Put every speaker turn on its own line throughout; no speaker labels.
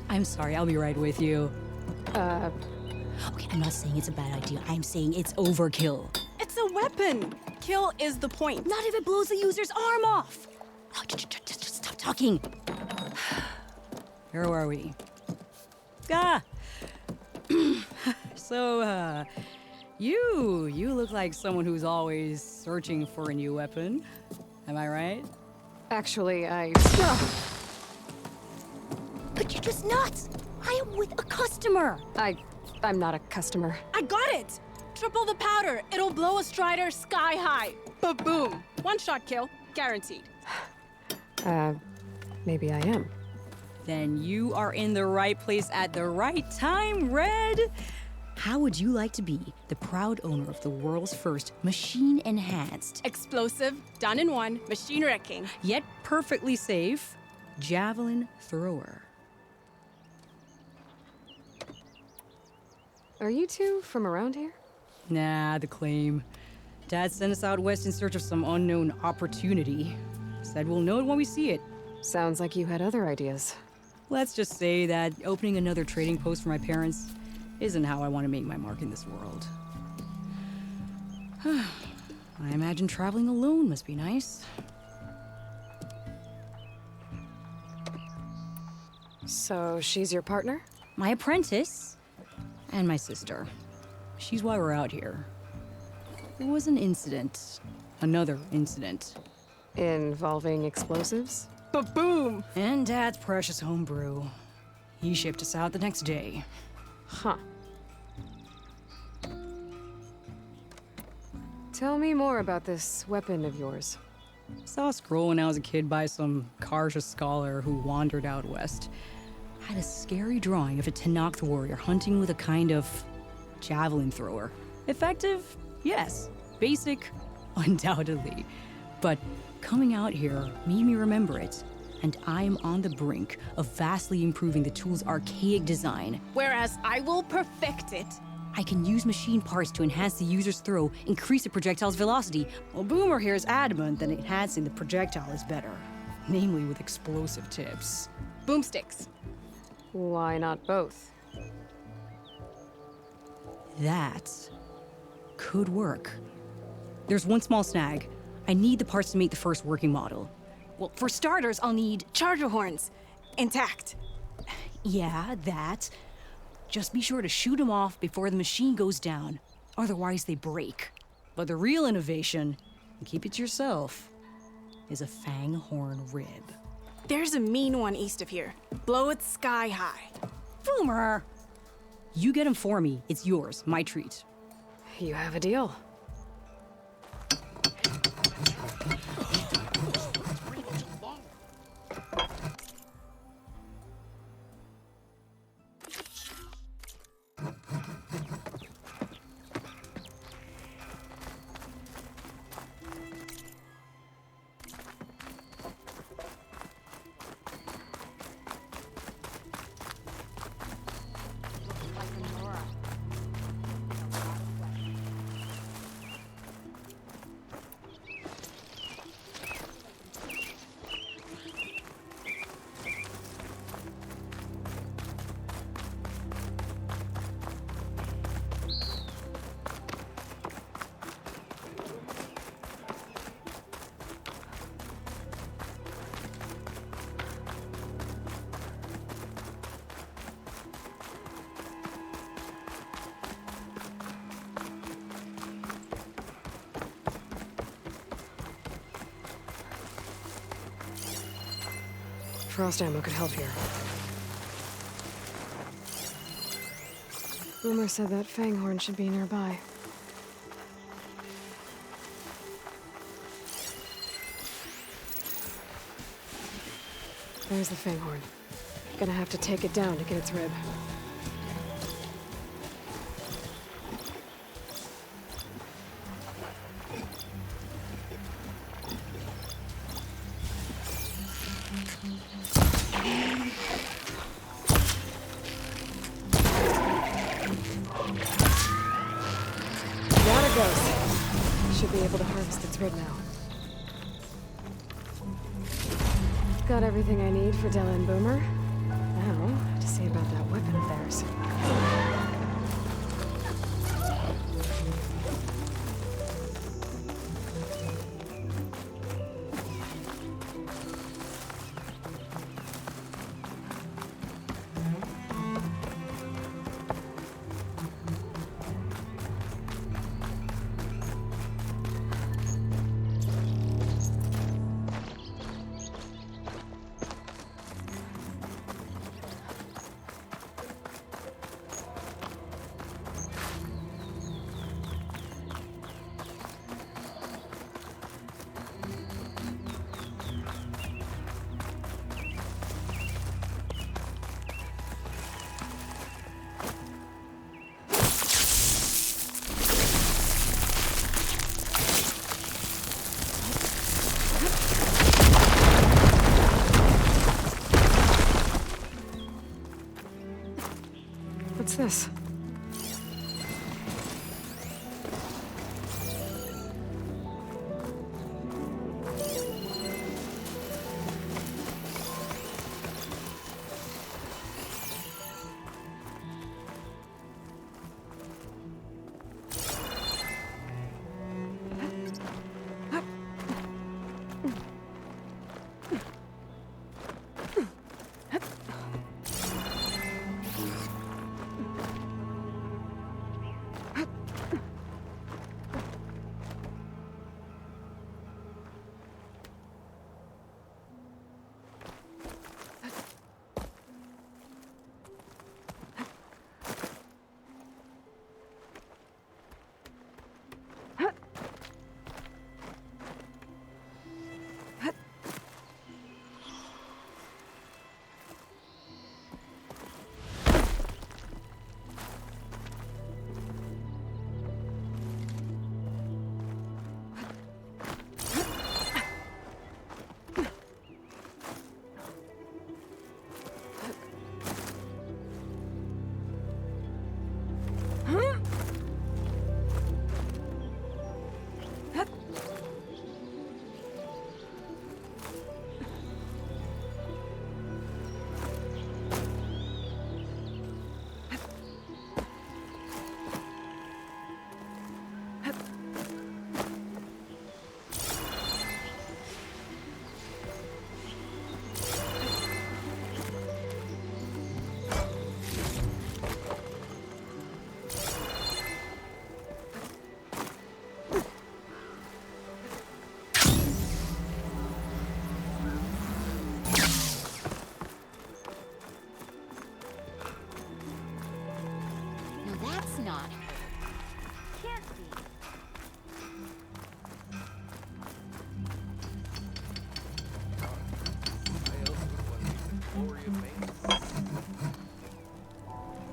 I'm sorry, I'll be right with you.
Okay, I'm not saying it's a bad idea. I'm saying it's overkill.
It's a weapon. Kill is the point.
Not if it blows the user's arm off. Oh, just stop talking.
Where are we? Ah! So, you look like someone who's always searching for a new weapon. Am I right?
Actually,
But you're just nuts. I am with a customer.
I'm not a customer.
I got it. Triple the powder. It'll blow a Strider sky high. Ba-boom. One-shot kill. Guaranteed.
Maybe I am.
Then you are in the right place at the right time, Red. How would you like to be the proud owner of the world's first machine-enhanced,
Explosive, done in one, machine wrecking.
yet perfectly safe, javelin thrower?
Are you two from around here?
Nah, the claim. Dad sent us out west in search of some unknown opportunity. Said we'll know it when we see it.
Sounds like you had other ideas.
Let's just say that opening another trading post for my parents isn't how I want to make my mark in this world. I imagine traveling alone must be nice.
So she's your partner?
My apprentice and my sister. She's why we're out here. There was an incident. Another incident.
Involving explosives?
Ba-boom.
And Dad's precious homebrew. He shipped us out the next day.
Huh. Tell me more about this weapon of yours.
Saw a scroll when I was a kid by some Karja scholar who wandered out west. Had a scary drawing of a Tenakth warrior hunting with a kind of javelin thrower. Effective? Yes. Basic? Undoubtedly. But coming out here made me remember it. And I'm on the brink of vastly improving the tool's archaic design.
Whereas I will perfect it.
I can use machine parts to enhance the user's throw, increase the projectile's velocity. Well, Boomer here is adamant that enhancing the projectile is better. Namely with explosive tips.
Boomsticks.
Why not both?
That could work. There's one small snag. I need the parts to make the first working model.
Well, for starters, I'll need charger horns. Intact.
Yeah, that. Just be sure to shoot them off before the machine goes down. Otherwise, they break. But the real innovation, and keep it to yourself, is a Fanghorn rib.
There's a mean one east of here. Blow it sky high.
Boomer! You get him for me. It's yours. My treat.
You have a deal. Frost ammo could help here. Boomer said that Fanghorn should be nearby. There's the Fanghorn. Gonna have to take it down to get its rib. Should be able to harvest its rib now. Got everything I need for Della and Boomer. Now, to say about that weapon of theirs? What's this?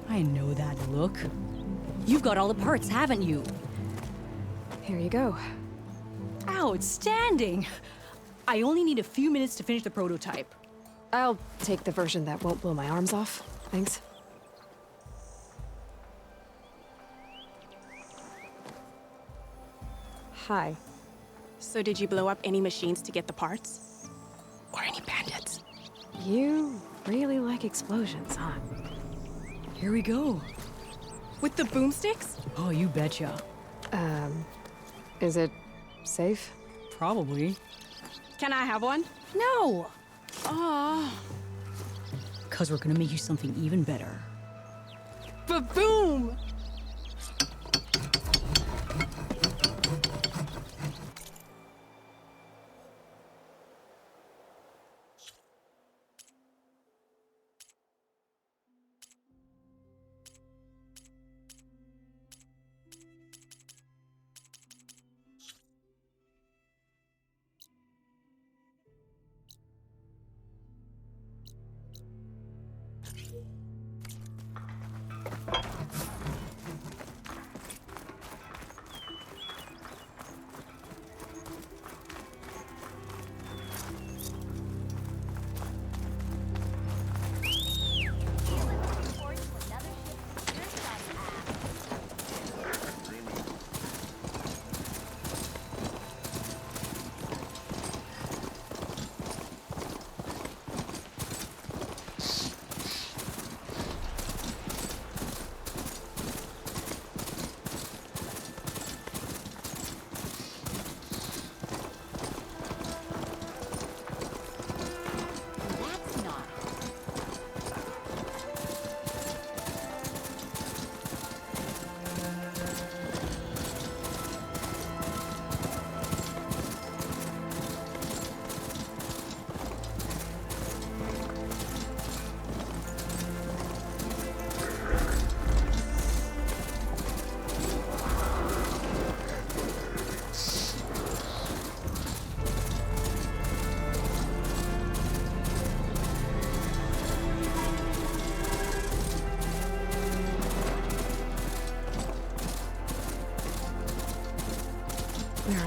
I know that look. You've got all the parts, haven't you?
Here you go.
Outstanding! I only need a few minutes to finish the prototype.
I'll take the version that won't blow my arms off. Thanks. Hi.
So did you blow up any machines to get the parts? Or any bandits?
You really like explosions, huh?
Here we go.
With the boomsticks?
Oh, you betcha.
Is it safe?
Probably.
Can I have one?
No!
Oh.
'Cause we're gonna make you something even better.
Ba-boom!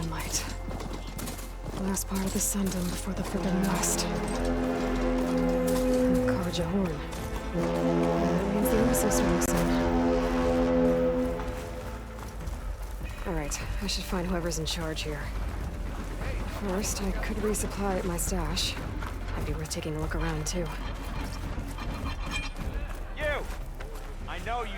sunlight. Last part of the Sundom before the Forbidden West. And the Karja Horn. That means the Elusive starting soon. Alright, I should find whoever's in charge here. First, I could resupply at my stash. Might be worth taking a look around, too.
You! I know you...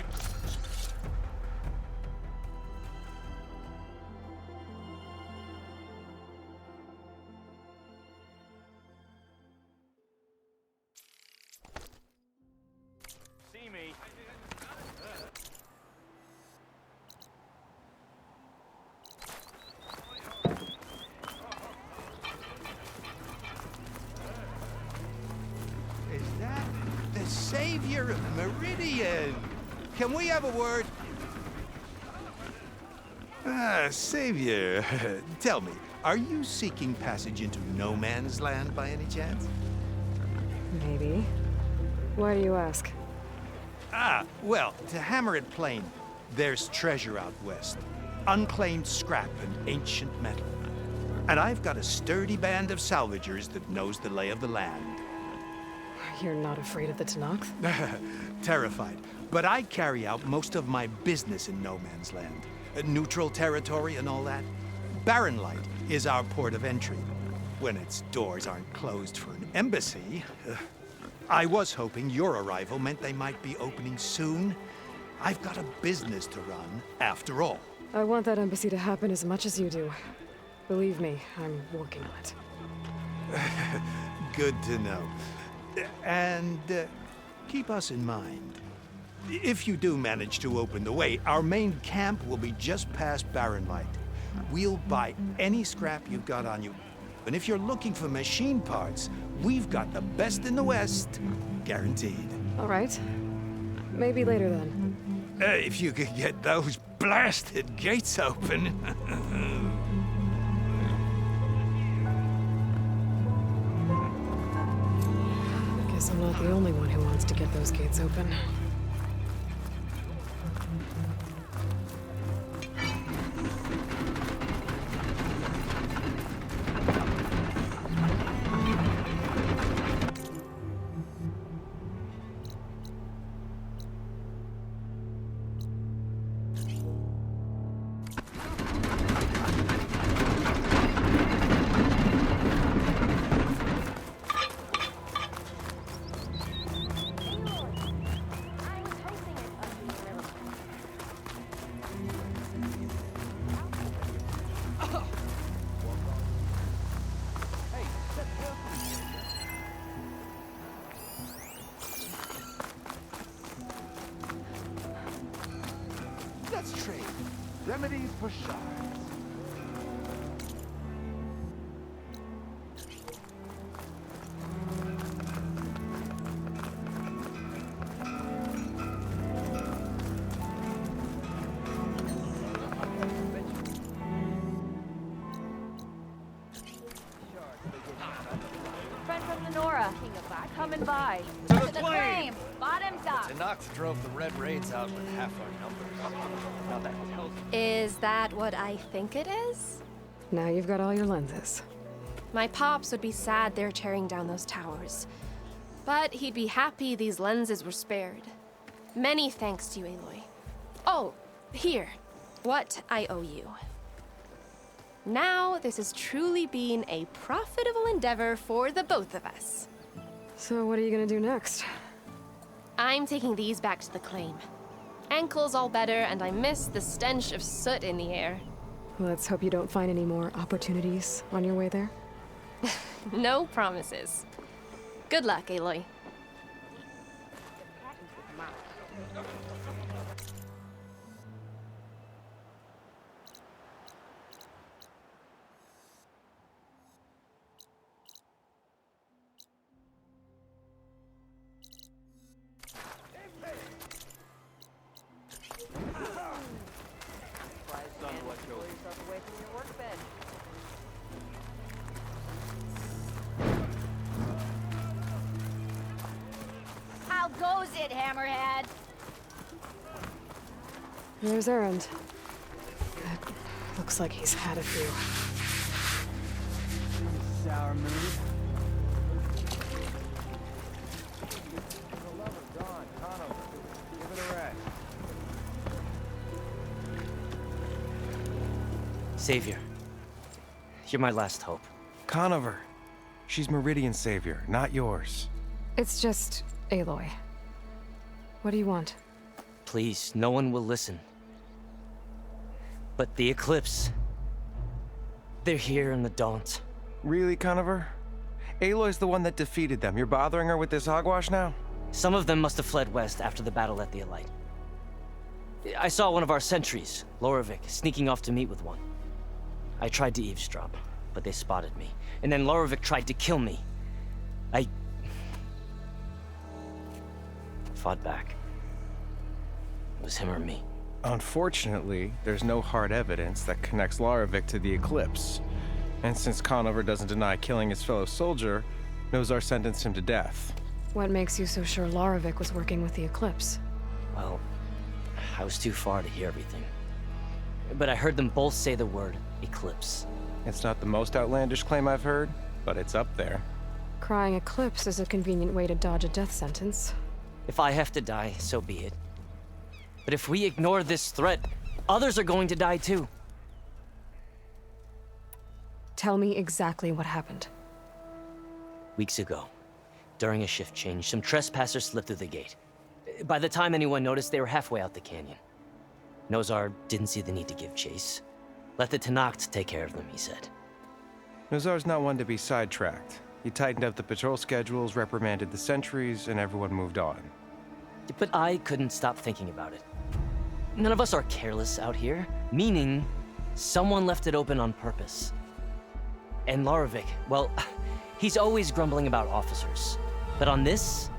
See me.
Is that the savior of Meridian? Can we have a word? Savior, tell me, are you seeking passage into no man's land by any chance?
Maybe. Why do you ask?
Well, to hammer it plain, there's treasure out west. Unclaimed scrap and ancient metal. And I've got a sturdy band of salvagers that knows the lay of the land.
You're not afraid of the Tenakth?
Terrified. But I carry out most of my business in no man's land. Neutral territory and all that. Barren Light is our port of entry. When its doors aren't closed for an embassy. I was hoping your arrival meant they might be opening soon. I've got a business to run, after all.
I want that embassy to happen as much as you do. Believe me, I'm working on it.
Good to know. And keep us in mind. If you do manage to open the way, our main camp will be just past Barren Light. We'll buy any scrap you've got on you. And if you're looking for machine parts, we've got the best in the West. Guaranteed.
All right. Maybe later then.
If you could get those blasted gates open.
Guess I'm not the only one who wants to get those gates open.
Let's trade. Remedies for shards.
Friend from Lenora, coming by.
To the claim!
Bottoms up.
Tenakth drove the Red Raids out with half our numbers. Now that tells me.
Is that what I think it is?
Now you've got all your lenses.
My pops would be sad they're tearing down those towers. But he'd be happy these lenses were spared. Many thanks to you, Aloy. Oh, here. What I owe you. Now, this has truly been a profitable endeavor for the both of us.
So what are you gonna do next?
I'm taking these back to the claim. Ankle's all better, and I miss the stench of soot in the air.
Let's hope you don't find any more opportunities on your way there.
No promises. Good luck, Aloy.
How goes it, Hammerhead?
There's Errand. It looks like he's had a few.
sour mood.
Savior, you're my last hope.
Conover. She's Meridian's savior, not yours.
It's just Aloy. What do you want?
Please, no one will listen. But the Eclipse... they're here in the Daunt.
Really, Conover? Aloy's the one that defeated them. You're bothering her with this hogwash now?
Some of them must have fled west after the battle at the Elite. I saw one of our sentries, Lorovic, sneaking off to meet with one. I tried to eavesdrop, but they spotted me. And then Lorovic tried to kill me. I fought back. It was him or me.
Unfortunately, there's no hard evidence that connects Lorovic to the Eclipse. And since Conover doesn't deny killing his fellow soldier, Nozar sentenced him to death.
What makes you so sure Lorovic was working with the Eclipse?
Well, I was too far to hear everything. But I heard them both say the word Eclipse.
It's not the most outlandish claim I've heard, but it's up there.
Crying Eclipse is a convenient way to dodge a death sentence.
If I have to die, so be it. But if we ignore this threat, others are going to die too.
Tell me exactly what happened.
Weeks ago, during a shift change, some trespassers slipped through the gate. By the time anyone noticed, they were halfway out the canyon. Nozar didn't see the need to give chase. Let the Tenakth take care of them, he said.
Nozar's not one to be sidetracked. He tightened up the patrol schedules, reprimanded the sentries, and everyone moved on.
But I couldn't stop thinking about it. None of us are careless out here, meaning someone left it open on purpose. And Lorovic, well, he's always grumbling about officers. But on this,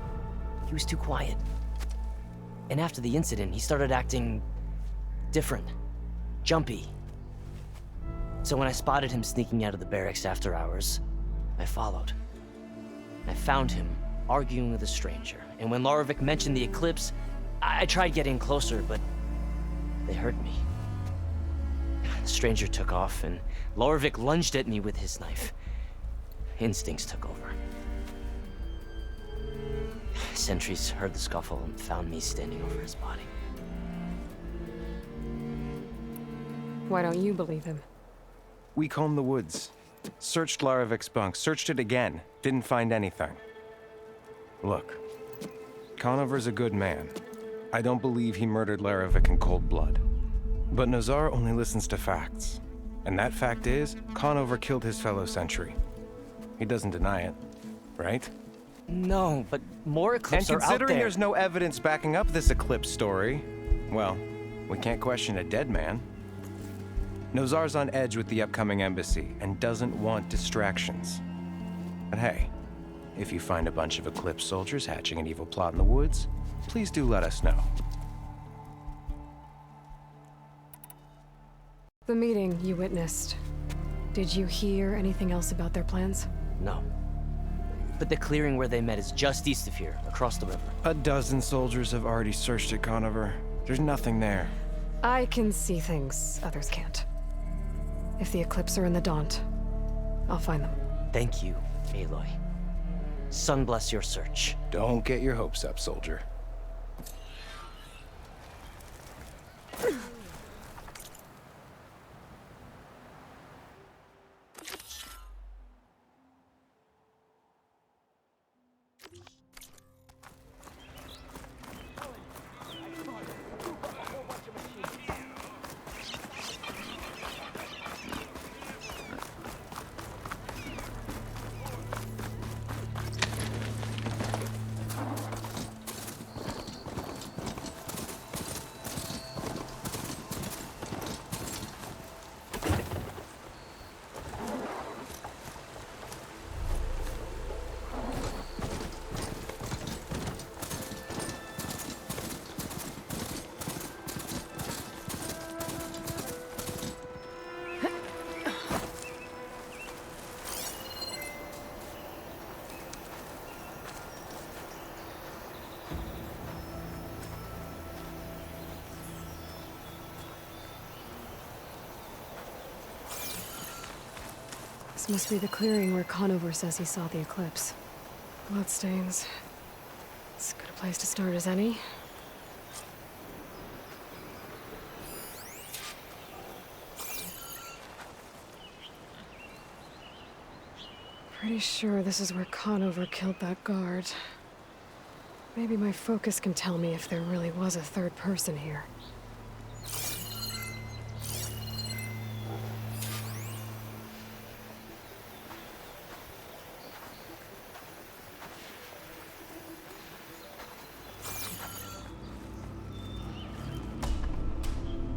he was too quiet. And after the incident, he started acting different, jumpy. So when I spotted him sneaking out of the barracks after hours, I followed. I found him arguing with a stranger. And when Lorovic mentioned the Eclipse, I tried getting closer, but they heard me. The stranger took off, and Lorovic lunged at me with his knife. Instincts took over. Sentries heard the scuffle and found me standing over his body.
Why don't you believe him?
We combed the woods. Searched Larovic's bunk, searched it again. Didn't find anything. Look, Conover's a good man. I don't believe he murdered Larovic in cold blood. But Nozar only listens to facts. And that fact is, Conover killed his fellow sentry. He doesn't deny it, right?
No, but more Eclipse are out there.
And considering there's no evidence backing up this Eclipse story, well, we can't question a dead man. Nozar's on edge with the upcoming embassy and doesn't want distractions. But hey, if you find a bunch of Eclipse soldiers hatching an evil plot in the woods, please do let us know.
The meeting you witnessed. Did you hear anything else about their plans?
No. But the clearing where they met is just east of here, across the river.
A dozen soldiers have already searched it, Conover. There's nothing there.
I can see things others can't. If the Eclipse are in the Daunt, I'll find them.
Thank you, Aloy. Sun bless your search.
Don't get your hopes up, soldier.
This must be the clearing where Conover says he saw the eclipse. Bloodstains. As good a place to start as any. Pretty sure this is where Conover killed that guard. Maybe my focus can tell me if there really was a third person here.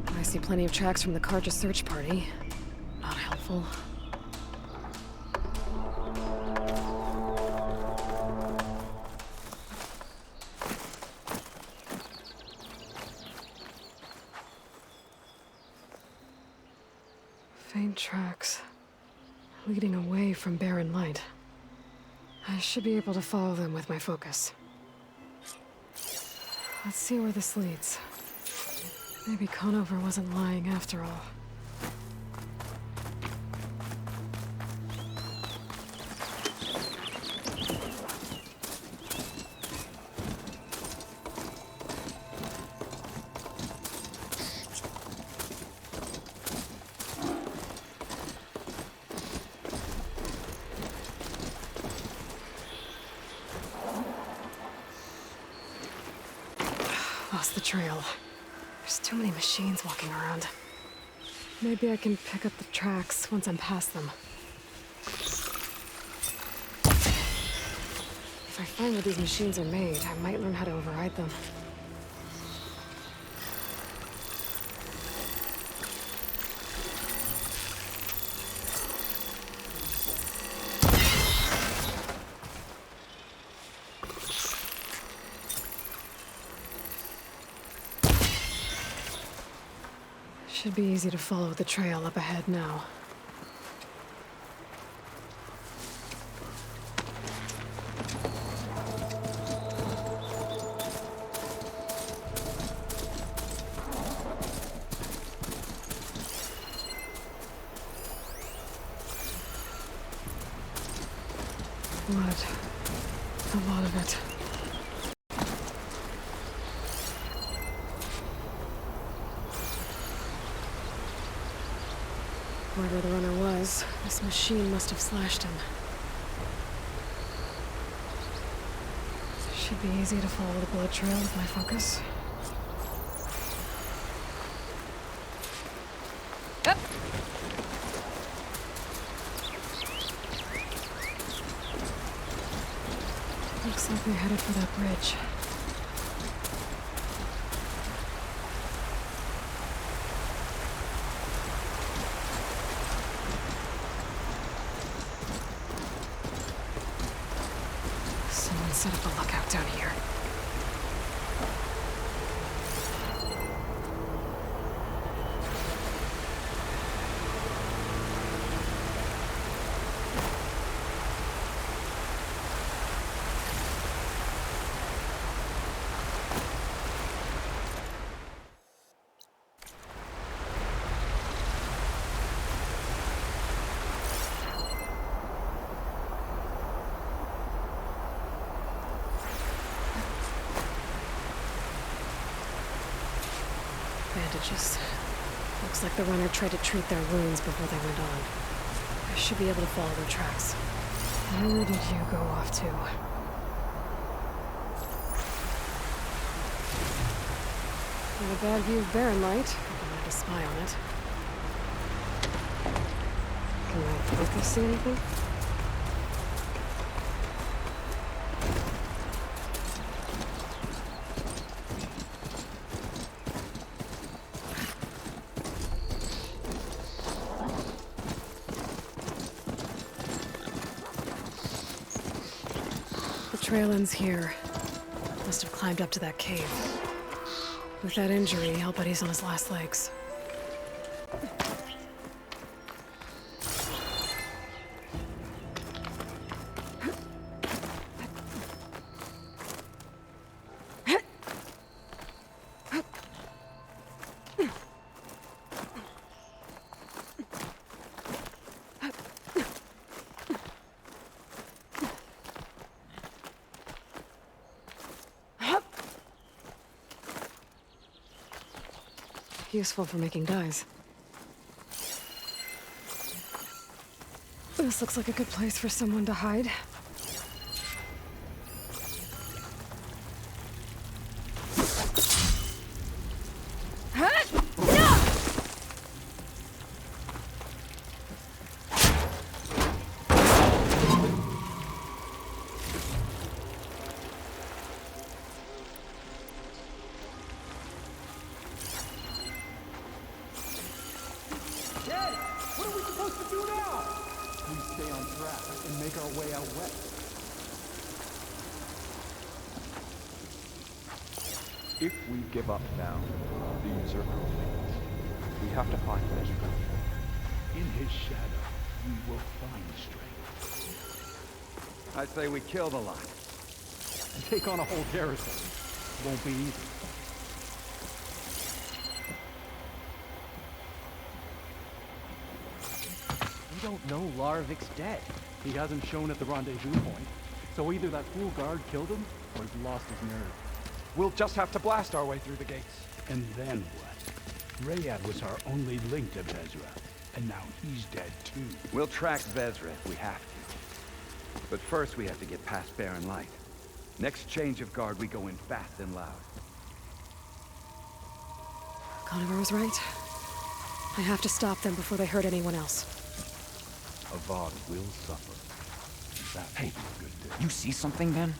I see plenty of tracks from the Karja search party. Not helpful. Faint tracks leading away from barren light. I should be able to follow them with my focus. Let's see where this leads. Maybe Conover wasn't lying after all. Lost the trail. There's too many machines walking around. Maybe I can pick up the tracks once I'm past them. If I find where these machines are made, I might learn how to override them. Should be easy to follow the trail up ahead now. Blood. A lot of it. Whoever the runner was, this machine must have slashed him. Should be easy to follow the blood trail with my focus. Up! Looks like they're headed for that bridge. Set up a lookout down here. Bandages. Looks like the runner tried to treat their wounds before they went on. I should be able to follow their tracks. Where did you go off to? Not a bad view of barren light. I can make a spy on it. Can my focus see anything? Trail ends here. Must have climbed up to that cave. With that injury, I'll bet he's on his last legs. Useful for making dyes. This looks like a good place for someone to hide.
If we give up now, the usurper will make us. We have to find Ezra.
In his shadow, we will find strength.
I say we kill the lot.
And take on a whole garrison. Won't be easy.
We don't know Larvik's dead.
He hasn't shown at the rendezvous point. So either that fool guard killed him, or he's lost his nerve.
We'll just have to blast our way through the gates.
And then what? Rayad was our only link to Vezra, and now he's dead too.
We'll track Vezra if we have to. But first we have to get past Barren Light. Next change of guard, we go in fast and loud.
Conover was right. I have to stop them before they hurt anyone else.
Avad will suffer. That's a good thing.
You see something then?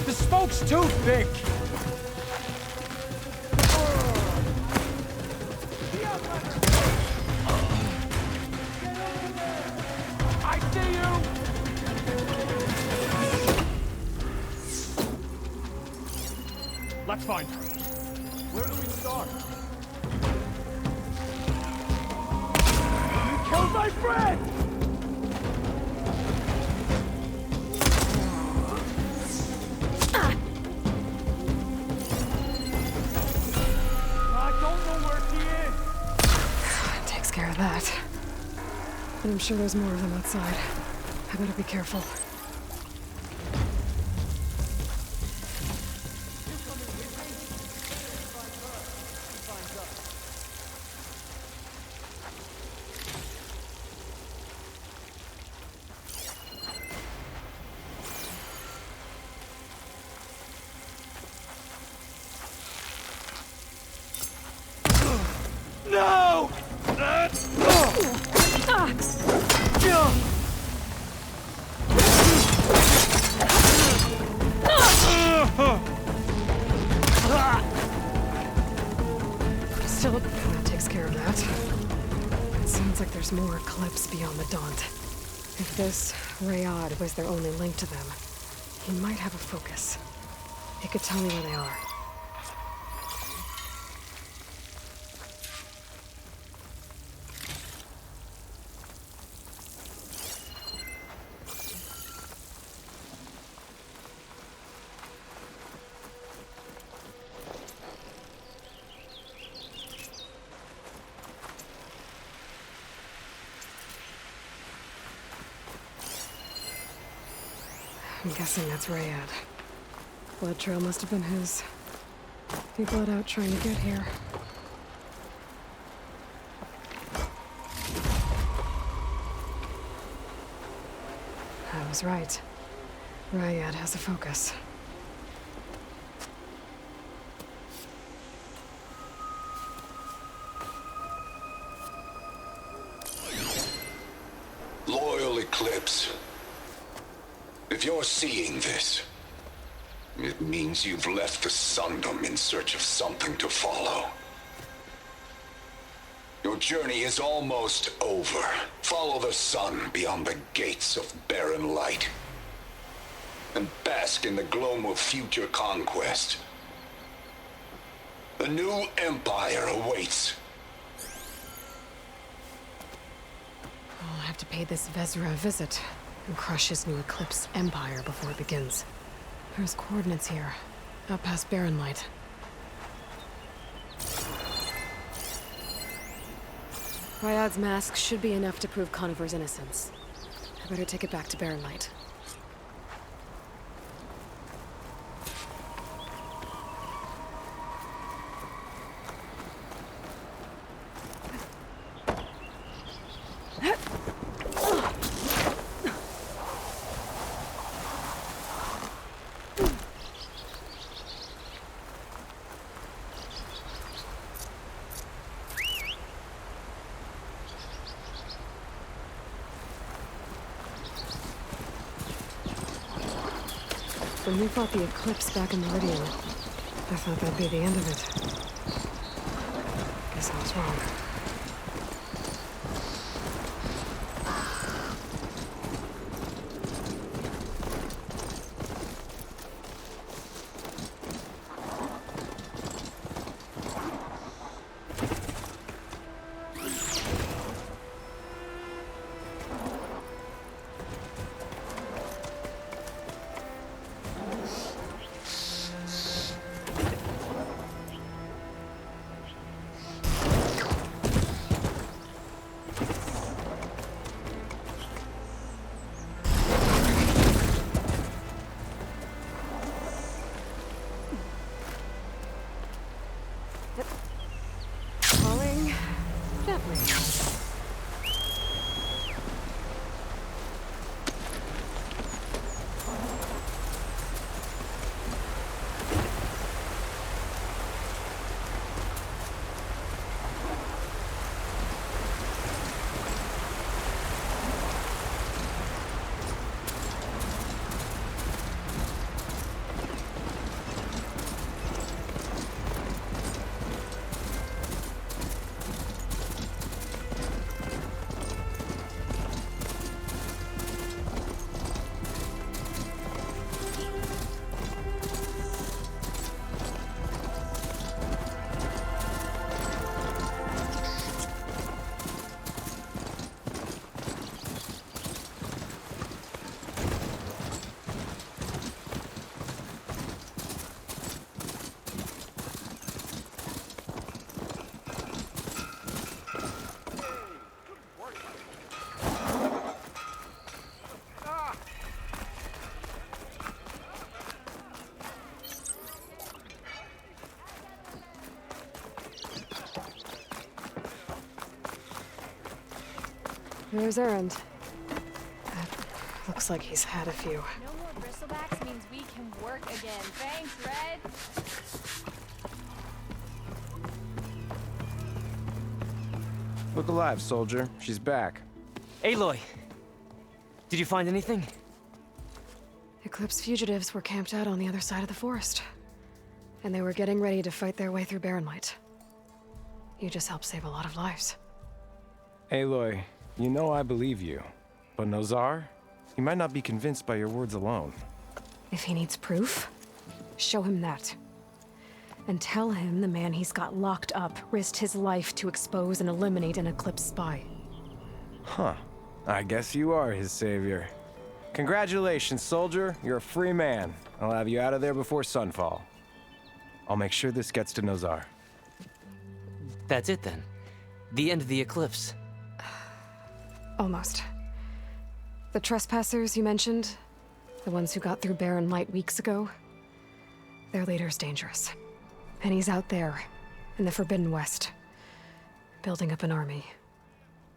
The smoke's too thick!
I see you!
Let's find her. Where do we start? You killed my friend!
That. And I'm sure there's more of them outside. I better be careful.
No!
Still, that takes care of that. It sounds like there's more clips beyond the Daunt. If this Rayad was their only link to them, he might have a focus. He could tell me where they are. I'm guessing that's Rayad. Blood trail must have been his. He bled out trying to get here. I was right. Rayad has a focus.
Loyal Eclipse. If you're seeing this, it means you've left the Sundom in search of something to follow. Your journey is almost over. Follow the sun beyond the gates of barren light, and bask in the gloam of future conquest. A new empire awaits.
I'll have to pay this Vezra a visit and crush his new Eclipse empire before it begins. There's coordinates here, out past Barren Light. Ryad's mask should be enough to prove Conover's innocence. I better take it back to Barren Light. When we fought the Eclipse back in Meridian, I thought that'd be the end of it. Guess I was wrong. There's Errand. Looks like he's had a few.
No more Bristlebacks means we can work again. Thanks, Red.
Look alive, soldier. She's back.
Aloy! Did you find anything?
Eclipse fugitives were camped out on the other side of the forest. And they were getting ready to fight their way through Barren Light. You just helped save a lot of lives.
Aloy, you know I believe you. But Nozar? He might not be convinced by your words alone.
If he needs proof, show him that. And tell him the man he's got locked up risked his life to expose and eliminate an Eclipse spy.
Huh. I guess you are his savior. Congratulations, soldier. You're a free man. I'll have you out of there before sunfall. I'll make sure this gets to Nozar.
That's it then. The end of the Eclipse.
Almost. The trespassers you mentioned, the ones who got through Barren Light weeks ago, their leader's dangerous. And he's out there, in the Forbidden West, building up an army.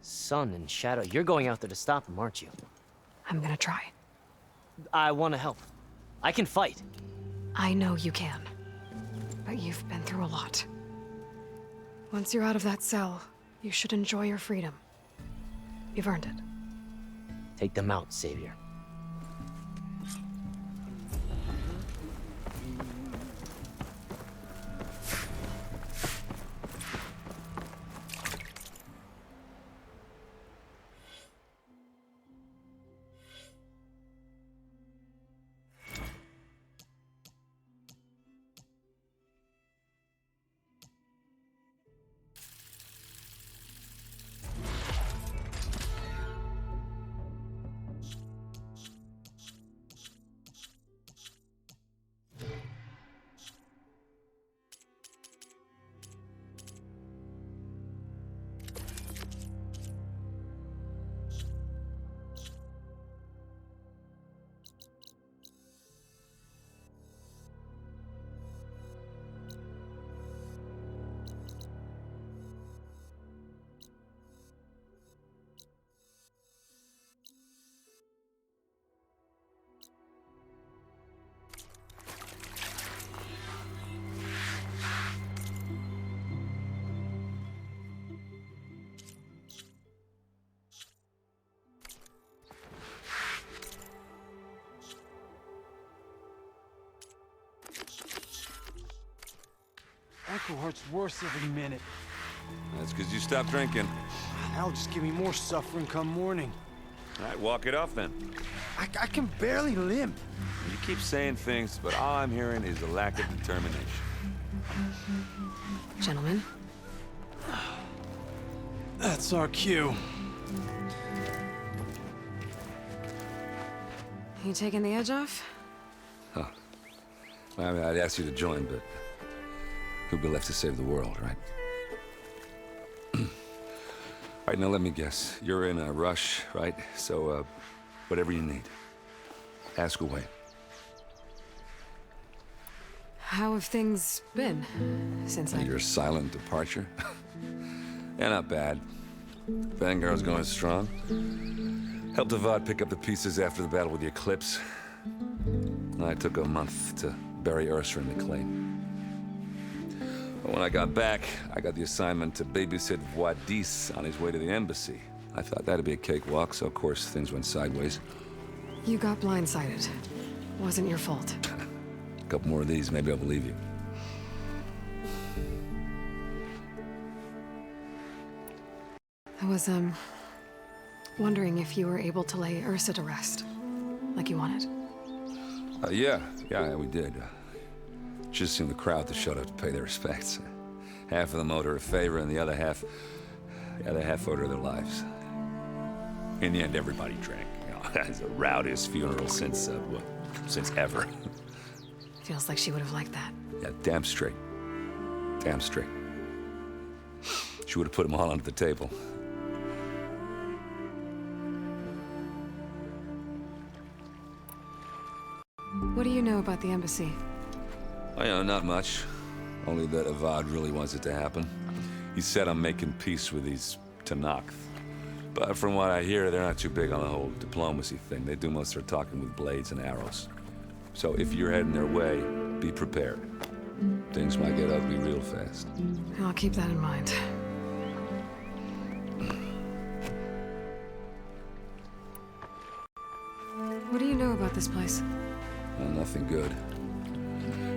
Sun and Shadow, you're going out there to stop him, aren't you?
I'm gonna try.
I want to help. I can fight.
I know you can. But you've been through a lot. Once you're out of that cell, you should enjoy your freedom. You've earned it.
Take them out, Savior.
hurts worse every minute.
That's because you stopped drinking.
That'll just give me more suffering come morning.
All right, walk it off then.
I can barely limp.
You keep saying things, but all I'm hearing is a lack of determination.
Gentlemen.
That's our cue.
You taking the edge off?
Huh. I mean, I'd ask you to join, but who'd be left to save the world, right? All right, now let me guess. You're in a rush, right? So, whatever you need, ask away.
How have things been since
Your silent departure? Yeah, not bad. Vanguard's going strong. Helped Avad pick up the pieces after the battle with the Eclipse. I took a month to bury Ursa in the clay. But when I got back, I got the assignment to babysit Voidis on his way to the embassy. I thought that'd be a cakewalk, so of course things went sideways.
You got blindsided. Wasn't your fault.
A couple more of these, maybe I'll believe you.
I was, wondering if you were able to lay Ursa to rest, like you wanted.
Yeah, we did. Just seemed the crowd that showed up to pay their respects. Half of them owed her a favor, and the other half owed her their lives. In the end, everybody drank. You know, it's the rowdiest funeral since ever.
Feels like she would have liked that.
Yeah, damn straight. Damn straight. She would have put them all under the table.
What do you know about the embassy?
I know, not much. Only that Avad really wants it to happen. He said I'm making peace with these Tenakth. But from what I hear, they're not too big on the whole diplomacy thing. They do most of their talking with blades and arrows. So if you're heading their way, be prepared. Things might get ugly real fast.
I'll keep that in mind. What do you know about this place?
Well, nothing good.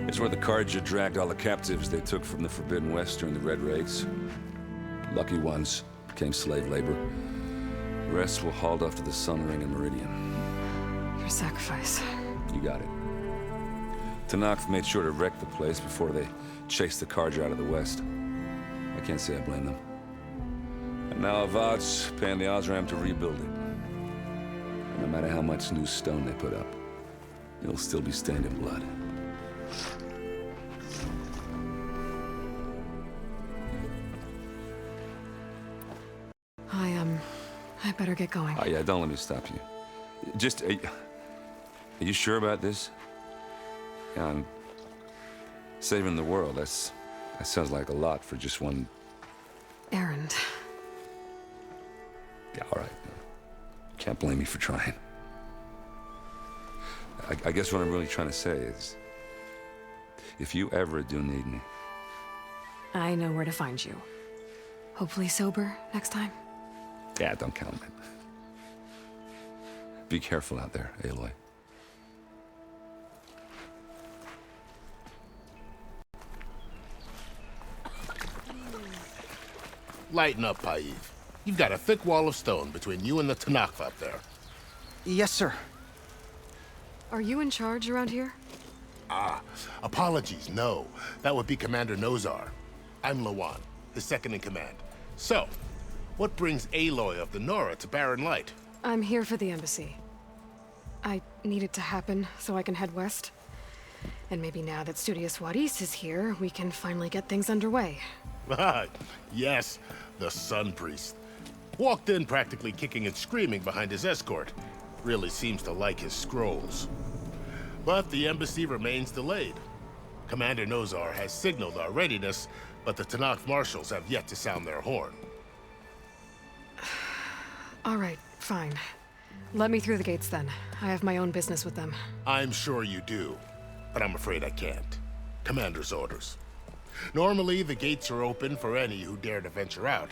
It's where the Carja dragged all the captives they took from the Forbidden West during the Red Raids. Lucky ones became slave labor. The rest were hauled off to the Sun Ring and Meridian.
Your sacrifice.
You got it. Tenakth made sure to wreck the place before they chased the Carja out of the West. I can't say I blame them. And now Avad's paying the Osram to rebuild it. And no matter how much new stone they put up, it'll still be stained in blood.
I better get going.
Oh, yeah, don't let me stop you. Just, are you sure about this? Yeah, I'm saving the world. That sounds like a lot for just one...
Errand.
Yeah, all right. Can't blame me for trying. I guess what I'm really trying to say is, if you ever do need me...
I know where to find you. Hopefully sober next time.
Yeah, don't count on it. Be careful out there, Aloy.
Lighten up, Paiv. You've got a thick wall of stone between you and the Tenakth up there.
Yes, sir.
Are you in charge around here?
Apologies, no. That would be Commander Nozar. I'm Lawan, his second-in-command. So, what brings Aloy of the Nora to Barren Light?
I'm here for the embassy. I need it to happen so I can head west. And maybe now that Studious Voidis is here, we can finally get things underway.
Yes, the Sun Priest. Walked in practically kicking and screaming behind his escort. Really seems to like his scrolls. But the embassy remains delayed. Commander Nozar has signaled our readiness, but the Tenakth marshals have yet to sound their horn.
All right, fine. Let me through the gates then. I have my own business with them.
I'm sure you do, but I'm afraid I can't. Commander's orders. Normally, the gates are open for any who dare to venture out.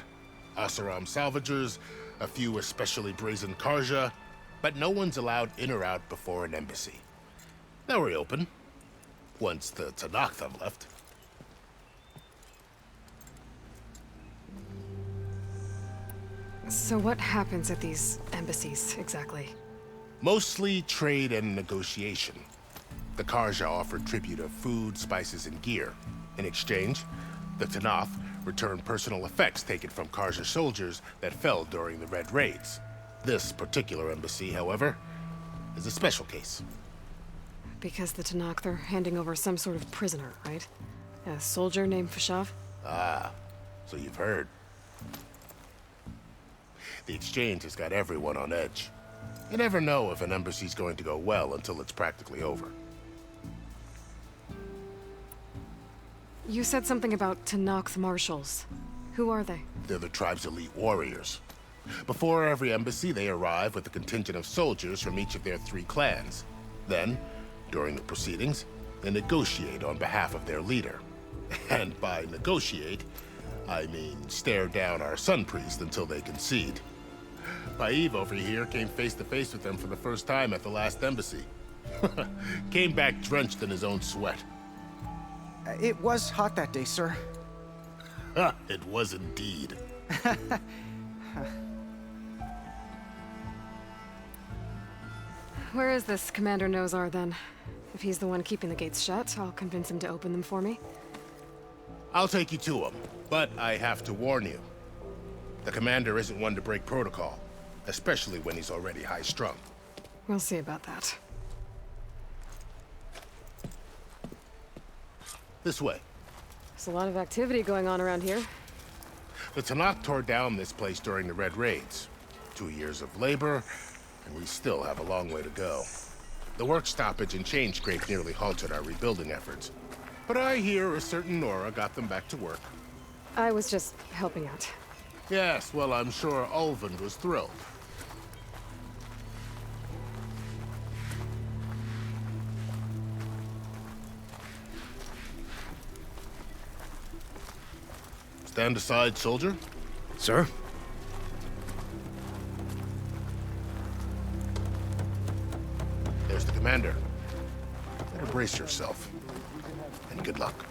Oseram salvagers, a few especially brazen Carja, but no one's allowed in or out before an embassy. They'll reopen, once the Tenakth have left.
So what happens at these embassies, exactly?
Mostly trade and negotiation. The Karja offered tribute of food, spices, and gear. In exchange, the Tanath returned personal effects taken from Karja soldiers that fell during the Red Raids. This particular embassy, however, is a special case.
Because the Tanakh, they're handing over some sort of prisoner, right? A soldier named Fashav?
Ah, so you've heard. The exchange has got everyone on edge. You never know if an embassy's going to go well until it's practically over.
You said something about Tanakh marshals. Who are they?
They're the tribe's elite warriors. Before every embassy, they arrive with a contingent of soldiers from each of their 3 clans. Then, during the proceedings, they negotiate on behalf of their leader. And by negotiate, I mean stare down our Sun Priest until they concede. Paiv over here came face to face with them for the first time at the last embassy. Came back drenched in his own sweat.
It was hot that day, sir.
It was indeed.
Where is this Commander Nozar, then? If he's the one keeping the gates shut, I'll convince him to open them for me.
I'll take you to him, but I have to warn you. The commander isn't one to break protocol, especially when he's already high-strung.
We'll see about that.
This way.
There's a lot of activity going on around here.
The Tanakh tore down this place during the Red Raids. 2 years of labor, and we still have a long way to go. The work stoppage and change scrape nearly halted our rebuilding efforts. But I hear a certain Nora got them back to work.
I was just helping out.
Yes, well, I'm sure Ulvin was thrilled. Stand aside, soldier.
Sir?
There's the commander. Better brace yourself. And good luck.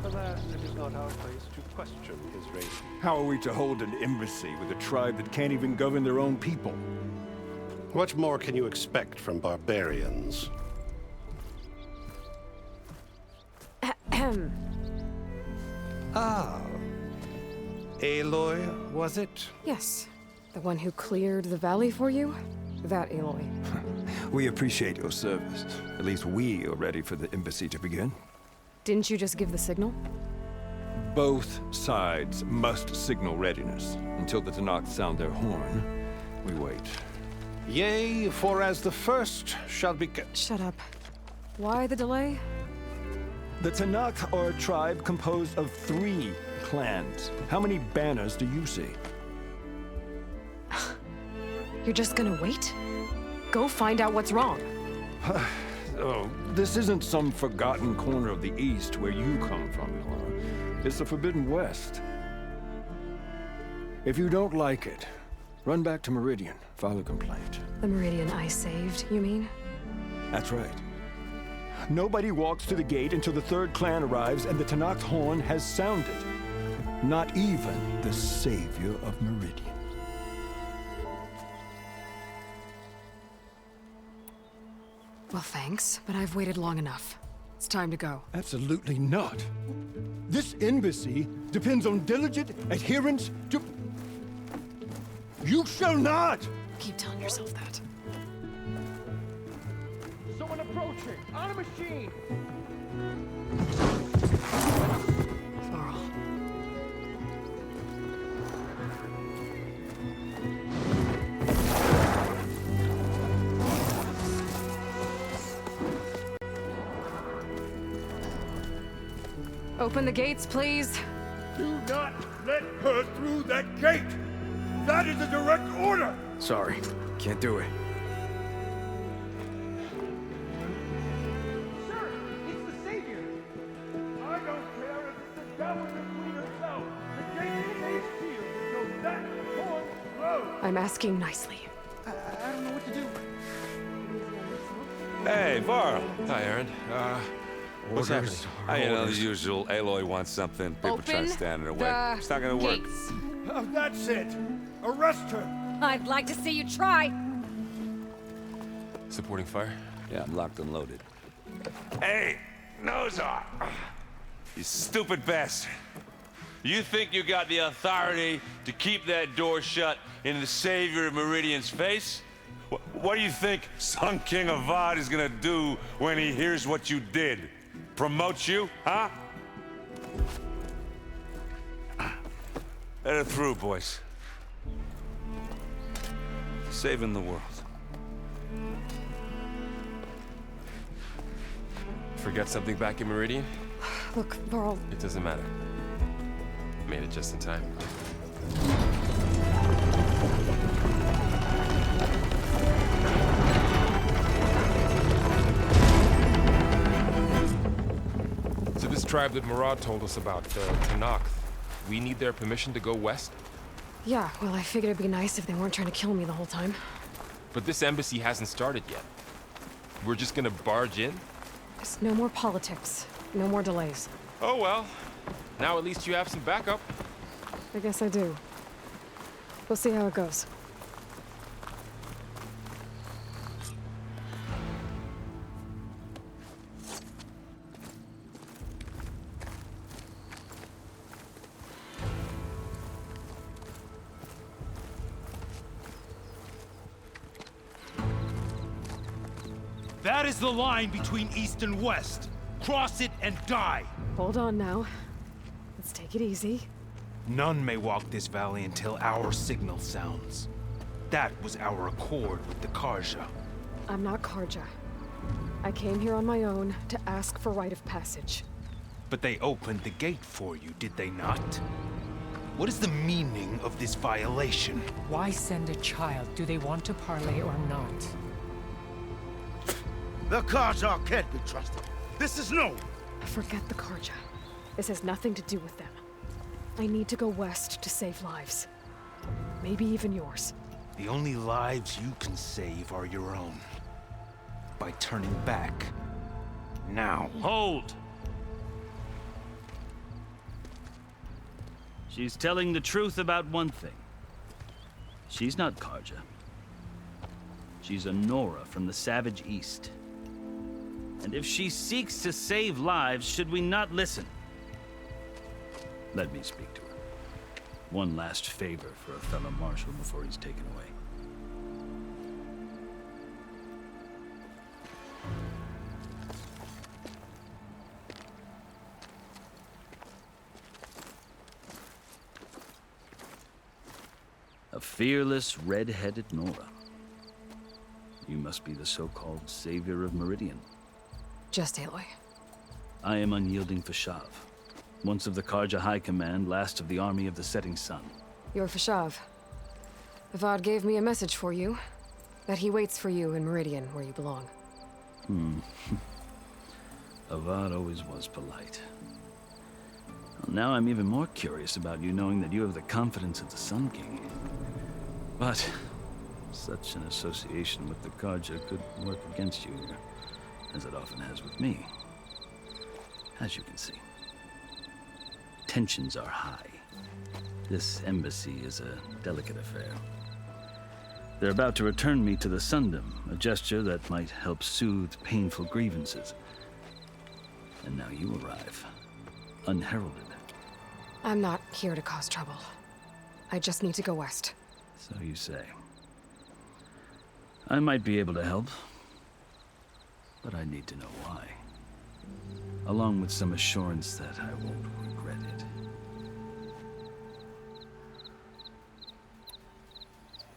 Alas, it is not our place to question his rating.
How are we to hold an embassy with a tribe that can't even govern their own people?
What more can you expect from barbarians?
Ah. Aloy, was it?
Yes. The one who cleared the valley for you? That Aloy.
We appreciate your service. At least we are ready for the embassy to begin.
Didn't you just give the signal?
Both sides must signal readiness. Until the Tanakh sound their horn, we wait.
Yea, for as the first shall be...
Shut up. Why the delay?
The Tanakh are a tribe composed of 3 clans. How many banners do you see?
You're just gonna wait? Go find out what's wrong.
Oh, this isn't some forgotten corner of the East where you come from, Nora. It's the Forbidden West. If you don't like it, run back to Meridian, file a complaint.
The Meridian I saved, you mean?
That's right. Nobody walks to the gate until the 3rd clan arrives and the Tanakh's horn has sounded. Not even the savior of Meridian.
Well, thanks, but I've waited long enough. It's time to go.
Absolutely not. This embassy depends on diligent adherence to... You shall not!
Keep telling yourself that.
Someone approaching! On a machine!
Laurel. Open the gates, please.
Do not let her through that gate! That is a direct order!
Sorry, can't do it.
Sir, it's the Savior!
I don't care if it's the devil and queen herself! The gate stays sealed until that horn blows!
I'm asking nicely.
I don't know what to do.
Hey, Varl.
Hi, Errand.
What's happening? You know, the usual. Aloy wants something. People try to stand in her way. It's not gonna work.
That's it. Arrest her.
I'd like to see you try.
Supporting fire? Yeah, I'm locked and loaded. Hey, Nozar! You stupid bastard. You think you got the authority to keep that door shut in the Savior of Meridian's face? What do you think Sun King Avad is gonna do when he hears what you did? Promote you, huh? Let her through, boys. Saving the world.
Forget something back in Meridian?
Look, Varl.
It doesn't matter. Made it just in time. So this tribe that Murad told us about, the Tanakh, we need their permission to go west?
Yeah, well, I figured it'd be nice if they weren't trying to kill me the whole time.
But this embassy hasn't started yet. We're just gonna barge in?
There's no more politics. No more delays.
Oh well. Now at least you have some backup.
I guess I do. We'll see how it goes.
That is the line between East and West. Cross it and die.
Hold on now. Let's take it easy.
None may walk this valley until our signal sounds. That was our accord with the Karja.
I'm not Karja. I came here on my own to ask for rite of passage.
But they opened the gate for you, did they not? What is the meaning of this violation?
Why send a child? Do they want to parley or not?
The Karja can't be trusted. This is no.
Forget the Karja. This has nothing to do with them. I need to go west to save lives. Maybe even yours.
The only lives you can save are your own. By turning back. Now.
Hold! She's telling the truth about one thing. She's not Karja. She's a Nora from the Savage East. And if she seeks to save lives, should we not listen? Let me speak to her. One last favor for a fellow marshal before he's taken away. A fearless, red-headed Nora. You must be the so-called Savior of Meridian.
Just Aloy.
I am unyielding Fashav. Once of the Karja High Command, last of the army of the setting sun.
You're Fashav. Avad gave me a message for you. That he waits for you in Meridian, where you belong.
Avad always was polite. Well, now I'm even more curious about you knowing that you have the confidence of the Sun King. But such an association with the Karja could work against you here, as it often has with me. As you can see. Tensions are high. This embassy is a delicate affair. They're about to return me to the Sundom, a gesture that might help soothe painful grievances. And now you arrive, unheralded.
I'm not here to cause trouble. I just need to go west.
So you say. I might be able to help, but I need to know why. Along with some assurance that I won't regret it.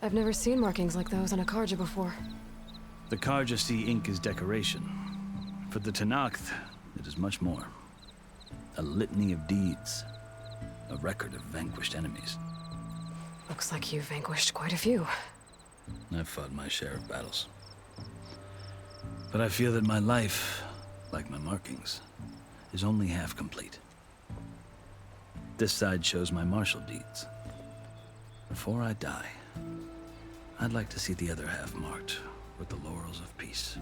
I've never seen markings like those on a Karja before.
The Karja see ink as decoration. For the Tanakh, it is much more. A litany of deeds. A record of vanquished enemies.
Looks like you've vanquished quite a few.
I've fought my share of battles. But I feel that my life, like my markings, is only half complete. This side shows my martial deeds. Before I die, I'd like to see the other half marked with the laurels of peace.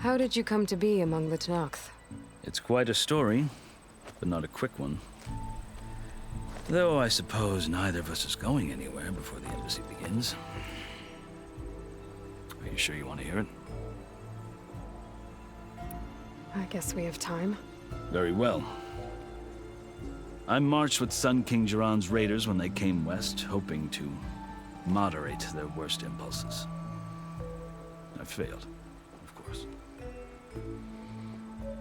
How did you come to be among the Tenakth?
It's quite a story, but not a quick one. Though I suppose neither of us is going anywhere before the embassy begins. Are you sure you want to hear it?
I guess we have time.
Very well. I marched with Sun King Jiran's raiders when they came west, hoping to moderate their worst impulses. I failed, of course.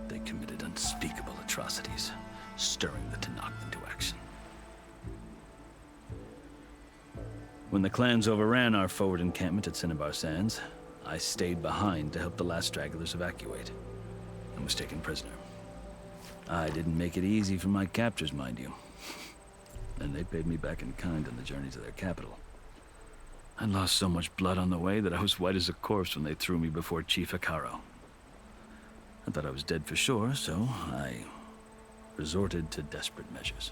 They committed unspeakable atrocities, stirring the Tenakth into action. When the clans overran our forward encampment at Cinnabar Sands, I stayed behind to help the last stragglers evacuate, and was taken prisoner. I didn't make it easy for my captors, mind you. And they paid me back in kind on the journey to their capital. I lost so much blood on the way that I was white as a corpse when they threw me before Chief Hekarro. I thought I was dead for sure, so I resorted to desperate measures.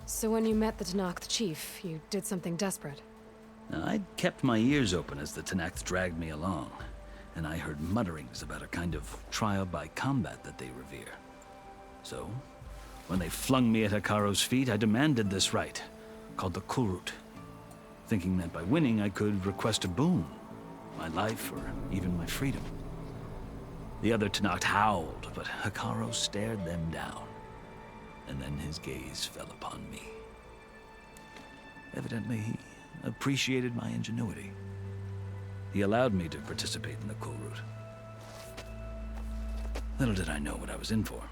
So when you met the Tenakth chief, you did something desperate?
Now, I'd kept my ears open as the Tenakth dragged me along, and I heard mutterings about a kind of trial by combat that they revere. So, when they flung me at Hekarro's feet, I demanded this right, called the Kulrut, thinking that by winning I could request a boon, my life or even my freedom. The other Tenakth howled, but Hekarro stared them down, and then his gaze fell upon me. Evidently, he appreciated my ingenuity. He allowed me to participate in the Kulrut. Little did I know what I was in for.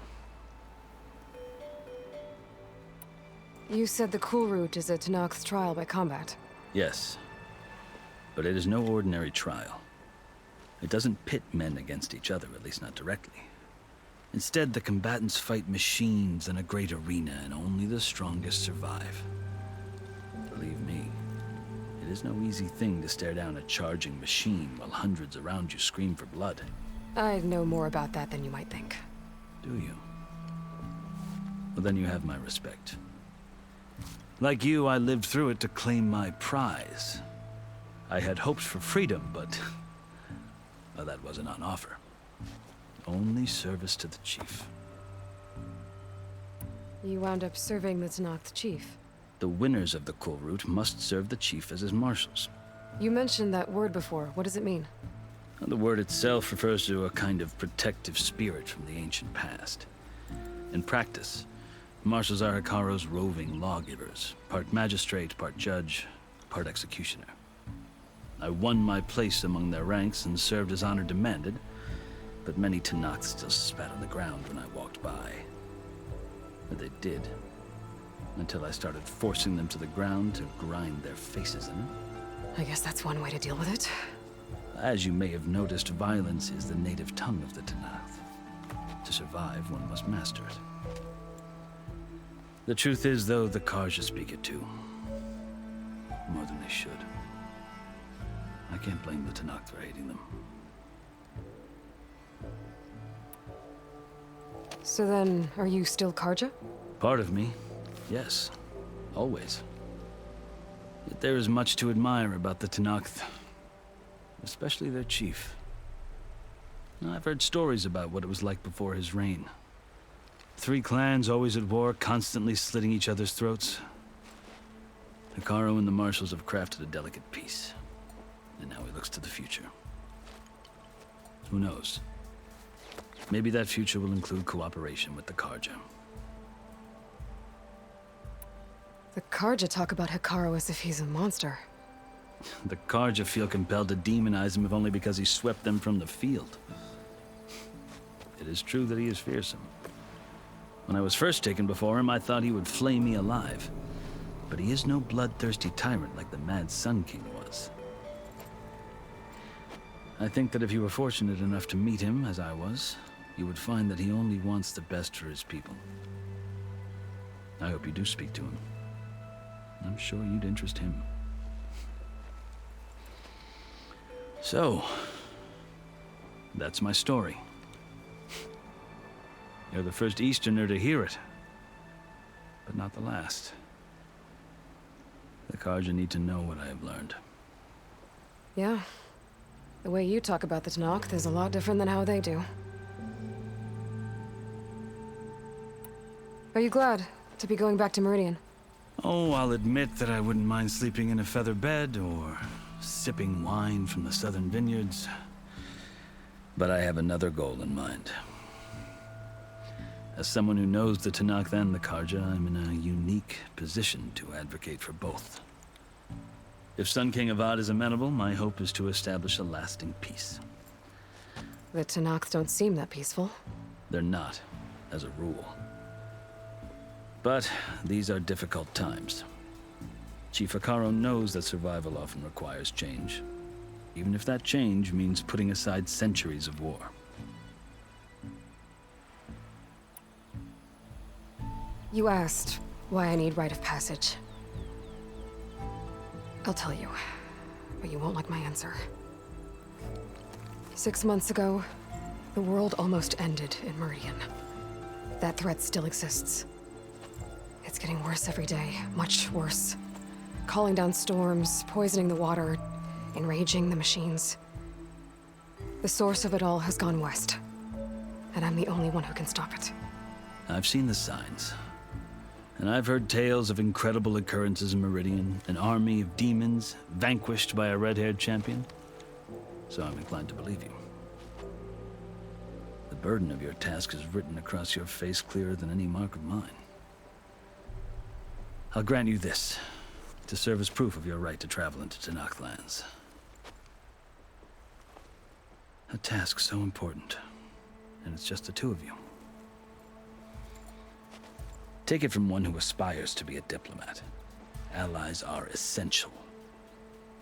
You said the Kulrut is a Tenakth's trial by combat.
Yes, but it is no ordinary trial. It doesn't pit men against each other, at least not directly. Instead, the combatants fight machines in a great arena, and only the strongest survive. Believe me, it is no easy thing to stare down a charging machine while hundreds around you scream for blood.
I know more about that than you might think.
Do you? Well, then you have my respect. Like you, I lived through it to claim my prize. I had hoped for freedom, but well, that wasn't on offer. Only service to the chief.
You wound up serving the Tenakth chief.
The winners of the Kulrut must serve the chief as his marshals.
You mentioned that word before. What does it mean?
The word itself refers to a kind of protective spirit from the ancient past. In practice, marshals are Hekarro's roving lawgivers, part magistrate, part judge, part executioner. I won my place among their ranks and served as honor demanded, but many Tenakth still spat on the ground when I walked by. But they did, until I started forcing them to the ground to grind their faces in it.
I guess that's one way to deal with it.
As you may have noticed, violence is the native tongue of the Tenakth. To survive, one must master it. The truth is, though, the Karja speak it too. More than they should. I can't blame the Tenakth for hating them.
So then, are you still Karja?
Part of me, yes. Always. Yet there is much to admire about the Tenakth. Especially their chief. I've heard stories about what it was like before his reign. 3 clans always at war, constantly slitting each other's throats. Hekarro and the marshals have crafted a delicate peace. And now he looks to the future. Who knows? Maybe that future will include cooperation with the Karja.
The Karja talk about Hekarro as if he's a monster.
The Karja feel compelled to demonize him if only because he swept them from the field. It is true that he is fearsome. When I was first taken before him, I thought he would flay me alive. But he is no bloodthirsty tyrant like the Mad Sun King was. I think that if you were fortunate enough to meet him, as I was, you would find that he only wants the best for his people. I hope you do speak to him. I'm sure you'd interest him. So, that's my story. You're the first Easterner to hear it, but not the last. The Karja need to know what I have learned.
Yeah, The way you talk about the Tenakth is a lot different than how they do. Are you glad to be going back to Meridian?
Oh, I'll admit that I wouldn't mind sleeping in a feather bed or sipping wine from the southern vineyards. But I have another goal in mind. As someone who knows the Tenakth and the Karja, I'm in a unique position to advocate for both. If Sun King Avad is amenable, my hope is to establish a lasting peace.
The Tenakth don't seem that peaceful.
They're not, as a rule. But these are difficult times. Chief Hekarro knows that survival often requires change, even if that change means putting aside centuries of war.
You asked why I need rite of passage. I'll tell you, but you won't like my answer. 6 months ago, the world almost ended in Meridian. That threat still exists. It's getting worse every day, much worse. Calling down storms, poisoning the water, enraging the machines. The source of it all has gone west, and I'm the only one who can stop it.
I've seen the signs. And I've heard tales of incredible occurrences in Meridian, an army of demons vanquished by a red-haired champion. So I'm inclined to believe you. The burden of your task is written across your face clearer than any mark of mine. I'll grant you this, to serve as proof of your right to travel into Tenakth lands. A task so important, and it's just the two of you. Take it from one who aspires to be a diplomat. Allies are essential.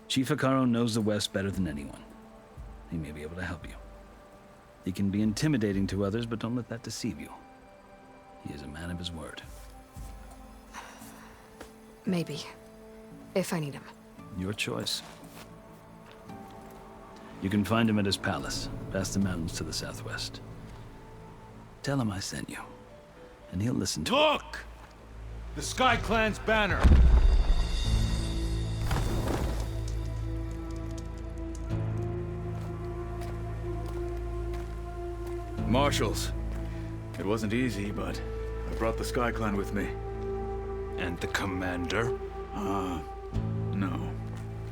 Chief Hekarro knows the West better than anyone. He may be able to help you. He can be intimidating to others, but don't let that deceive you. He is a man of his word.
Maybe. If I need him.
Your choice. You can find him at his palace, past the mountains to the southwest. Tell him I sent you, and he'll listen to
Look! The Sky Clan's banner!
Marshals. It wasn't easy, but I brought the Sky Clan with me.
And the commander?
No.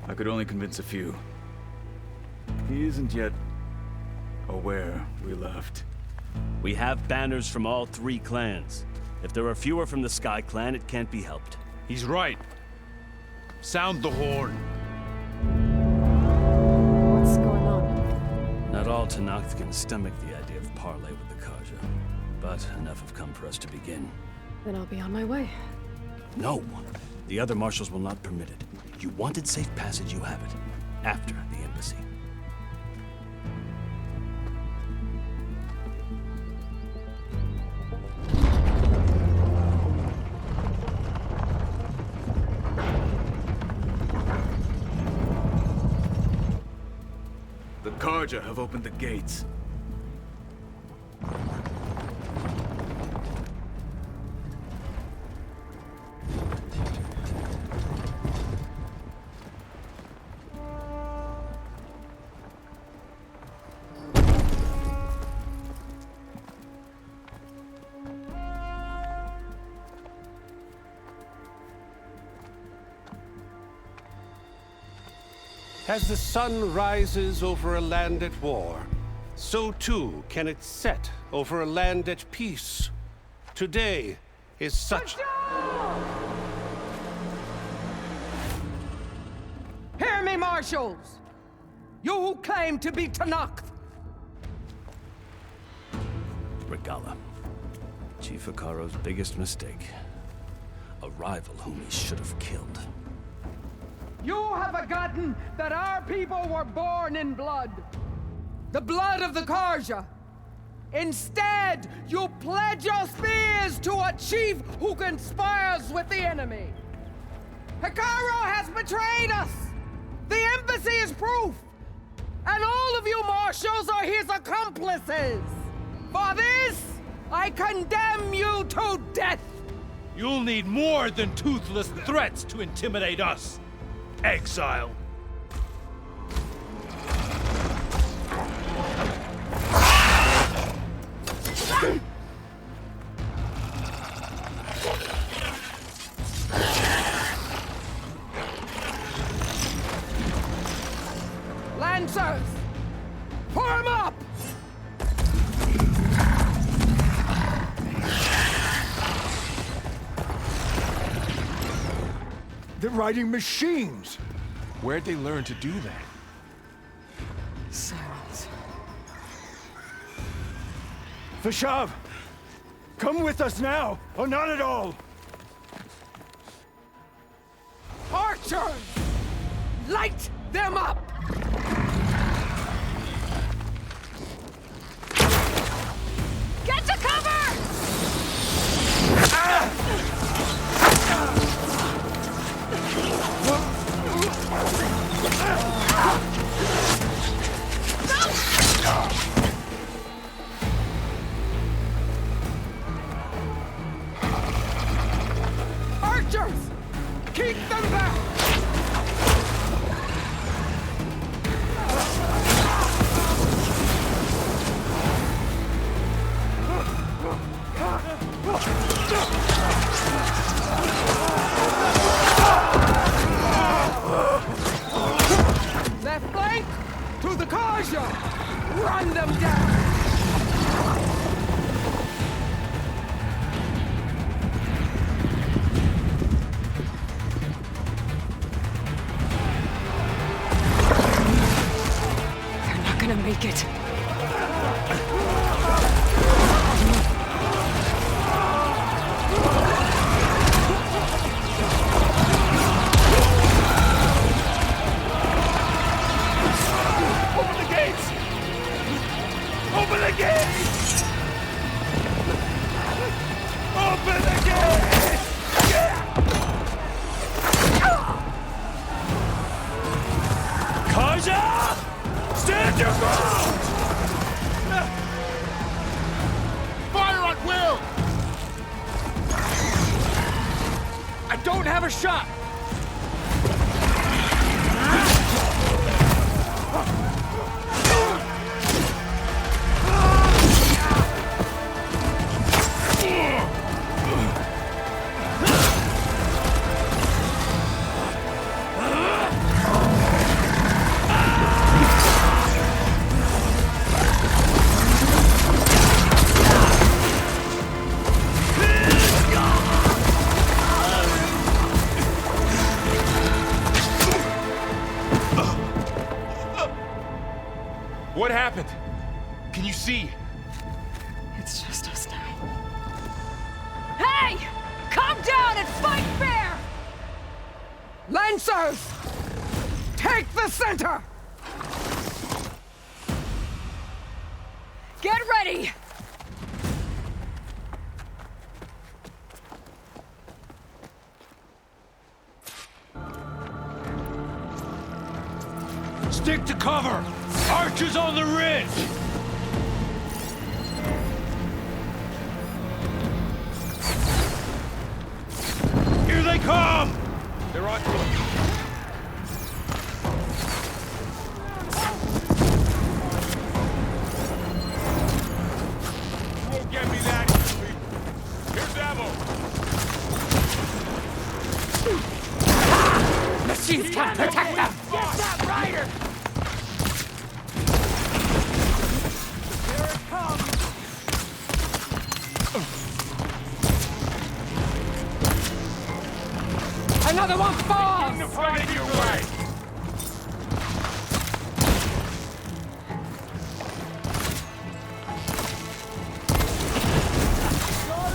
I could only convince a few. He isn't yet aware we left.
We have banners from all 3 clans. If there are fewer from the Sky Clan, it can't be helped.
He's right. Sound the horn.
What's going on?
Not all Tenakth can stomach the idea of parley with the Karja, but enough have come for us to begin.
Then I'll be on my way.
No! The other marshals will not permit it. You wanted safe passage, you have it. After the embassy.
The Karja have opened the gates.
As the sun rises over a land at war, so too can it set over a land at peace. Today is such...
Hear me, marshals! You who claim to be Tenakth!
Regala. Chief Hekarro's biggest mistake. A rival whom he should have killed.
You have forgotten that our people were born in blood. The blood of the Karja. Instead, you pledge your spears to a chief who conspires with the enemy. Hekarro has betrayed us. The embassy is proof. And all of you marshals are his accomplices. For this, I condemn you to death.
You'll need more than toothless threats to intimidate us. Exile.
They're riding machines.
Where'd they learn to do that?
Silence.
Vashav, come with us now, or not at all.
Archers! Light them up!
Get to cover!
Archers! Keep them back! Left flank to the Karja! Run them down!
They're not gonna make it.
Open the gates! Open the gates! Open the gates!
Kaja! Stand your ground!
Fire at will! I don't have a shot!
What happened? Can you see?
It's just us now.
Hey! Come down and fight fair! Lancers! Take the center! Get ready!
Stick to cover! Archers on the ridge! Here they come!
They're on foot.
You won't get me that easily. Here's ammo.
Machines can't protect them!
Get that rider! Here it comes!
Another one falls!
Find your way.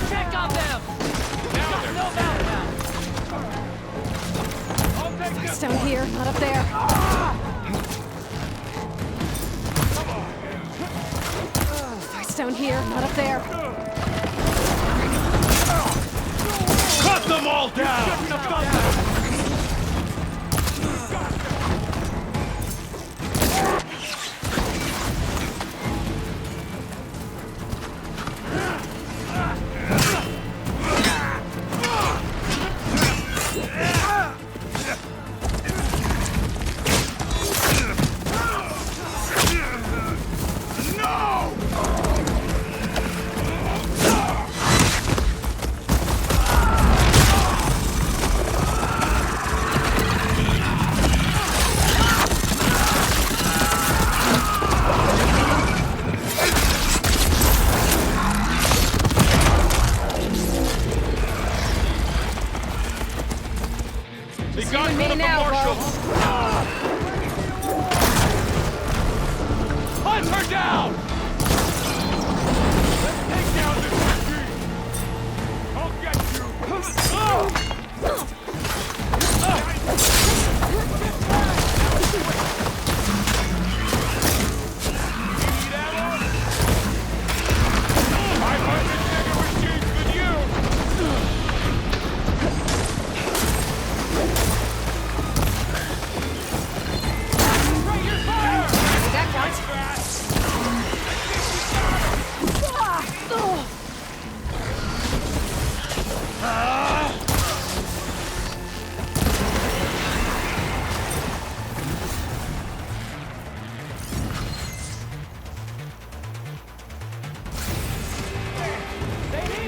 Check on them! No matter now!
It's down here, not up there. Fight's down here, not up there.
Cut them all down!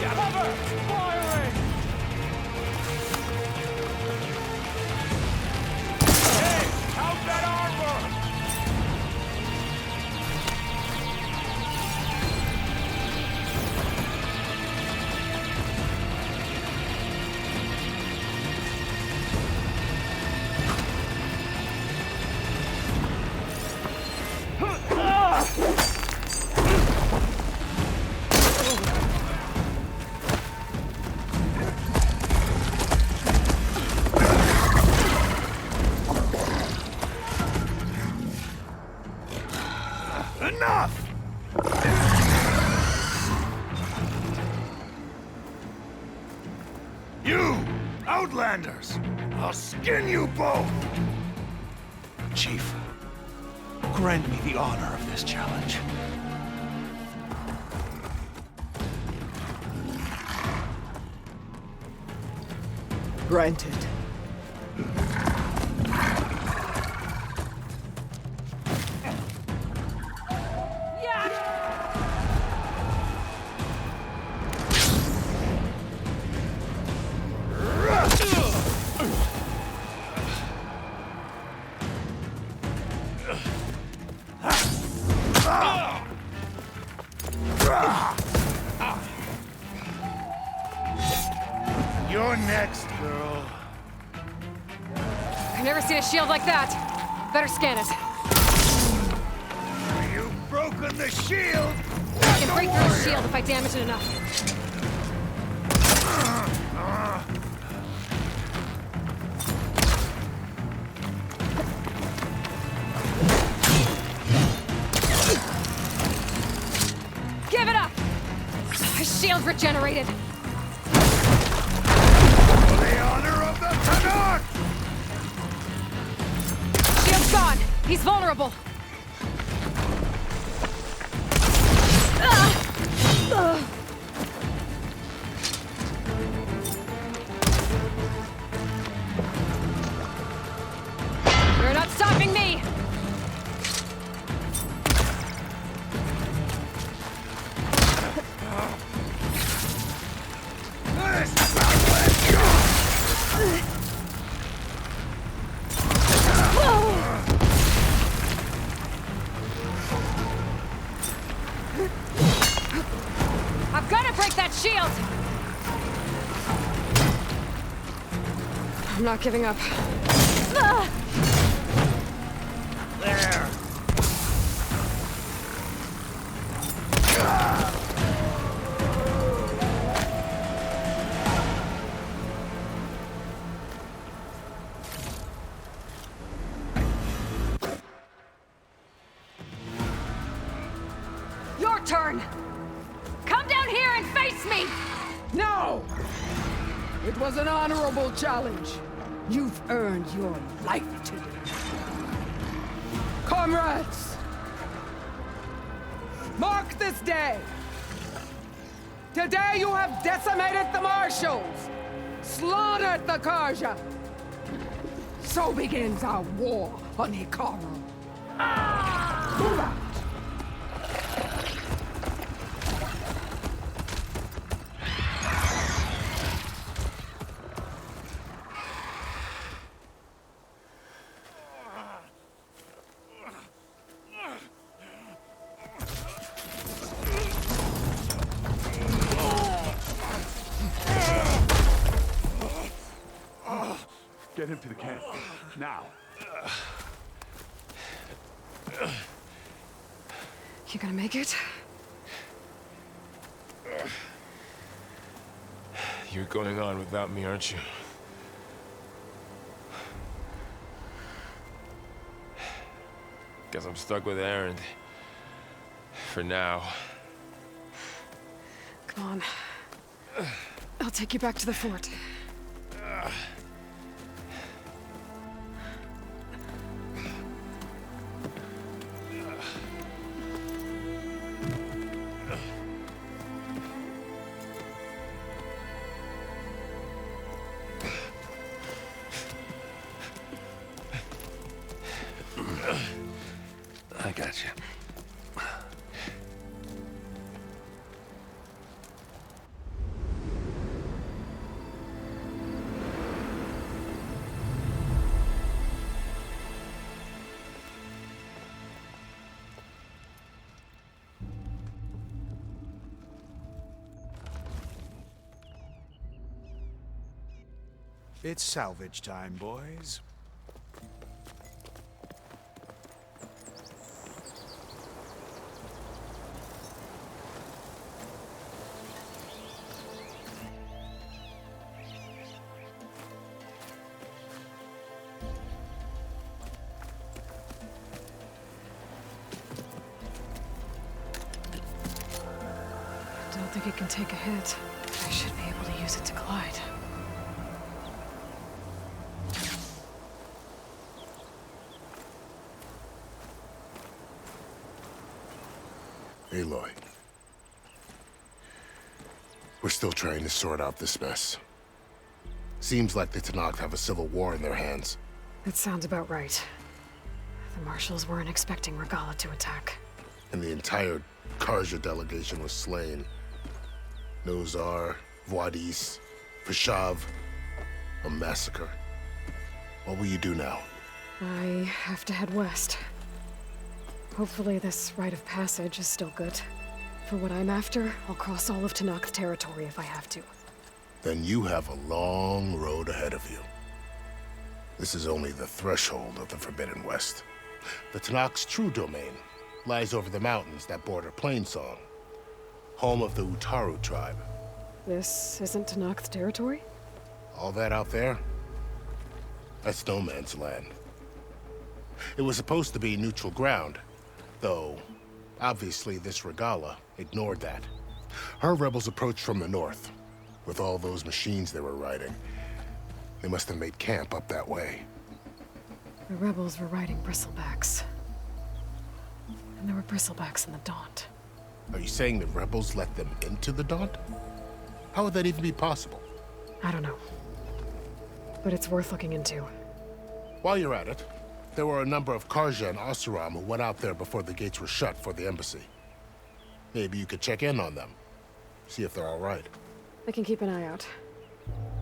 Cover! Firing! Hey, how's that armor?
Enough! You, Outlanders! I'll skin you both!
Chief, grant me the honor of this challenge.
Granted.
You're next, girl.
I've never seen a shield like that. Better scan it.
You've broken the shield!
I can break through a shield if I damage it enough. Give it up! My shield regenerated.
The honor of the Tanakh!
Shield's gone. He's vulnerable. You're not stopping me! I've got to break that shield! I'm not giving up.
There!
Your turn! Come down here and face me!
No! It was an honorable challenge. You've earned your life today. Comrades! Mark this day! Today you have decimated the Marshals! Slaughtered the Karja! So begins our war on Hikaru. Move out!
Get him to the camp. Now.
You gonna make it?
You're going on without me, aren't you? Guess I'm stuck with Errand. For now.
Come on. I'll take you back to the fort.
I got you.
It's salvage time, boys.
I don't think it can take a hit. I should be able to use it to glide.
Aloy. We're still trying to sort out this mess. Seems like the Tenakth have a civil war in their hands.
That sounds about right. The Marshals weren't expecting Regala to attack.
And the entire Karja delegation was slain. Nozar, Voidis, Vashav. A massacre. What will you do now?
I have to head west. Hopefully this rite of passage is still good. For what I'm after, I'll cross all of Tenakth territory if I have to.
Then you have a long road ahead of you. This is only the threshold of the Forbidden West. The Tenakth's true domain lies over the mountains that border Plainsong, home of the Utaru tribe.
This isn't Tenakth territory?
All that out there? That's no man's land. It was supposed to be neutral ground, though obviously this Regala ignored that. Her rebels approached from the north, with all those machines they were riding. They must have made camp up that way.
The rebels were riding Bristlebacks. And there were Bristlebacks in the Daunt.
Are you saying the rebels let them into the Daunt? How would that even be possible?
I don't know. But it's worth looking into.
While you're at it, there were a number of Karja and Oseram who went out there before the gates were shut for the embassy. Maybe you could check in on them. See if they're all right.
I can keep an eye out.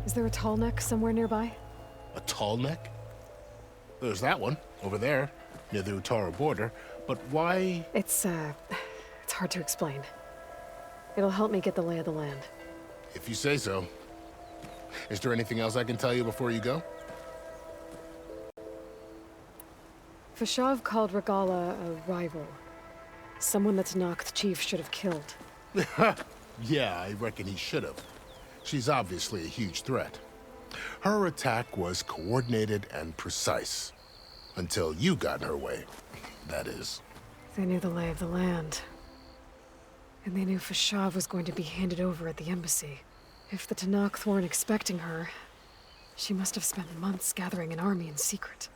Is there a tall neck somewhere nearby?
A tall neck? There's that one, over there, near the Utaru border. But why?
It's hard to explain. It'll help me get the lay of the land.
If you say so. Is there anything else I can tell you before you go?
Vashav called Regala a rival. Someone that Tenakth chief should have killed.
Yeah, I reckon he should have. She's obviously a huge threat. Her attack was coordinated and precise. Until you got in her way, that is.
They knew the lay of the land. And they knew Vashav was going to be handed over at the embassy. If the Tenakth weren't expecting her, she must have spent months gathering an army in secret.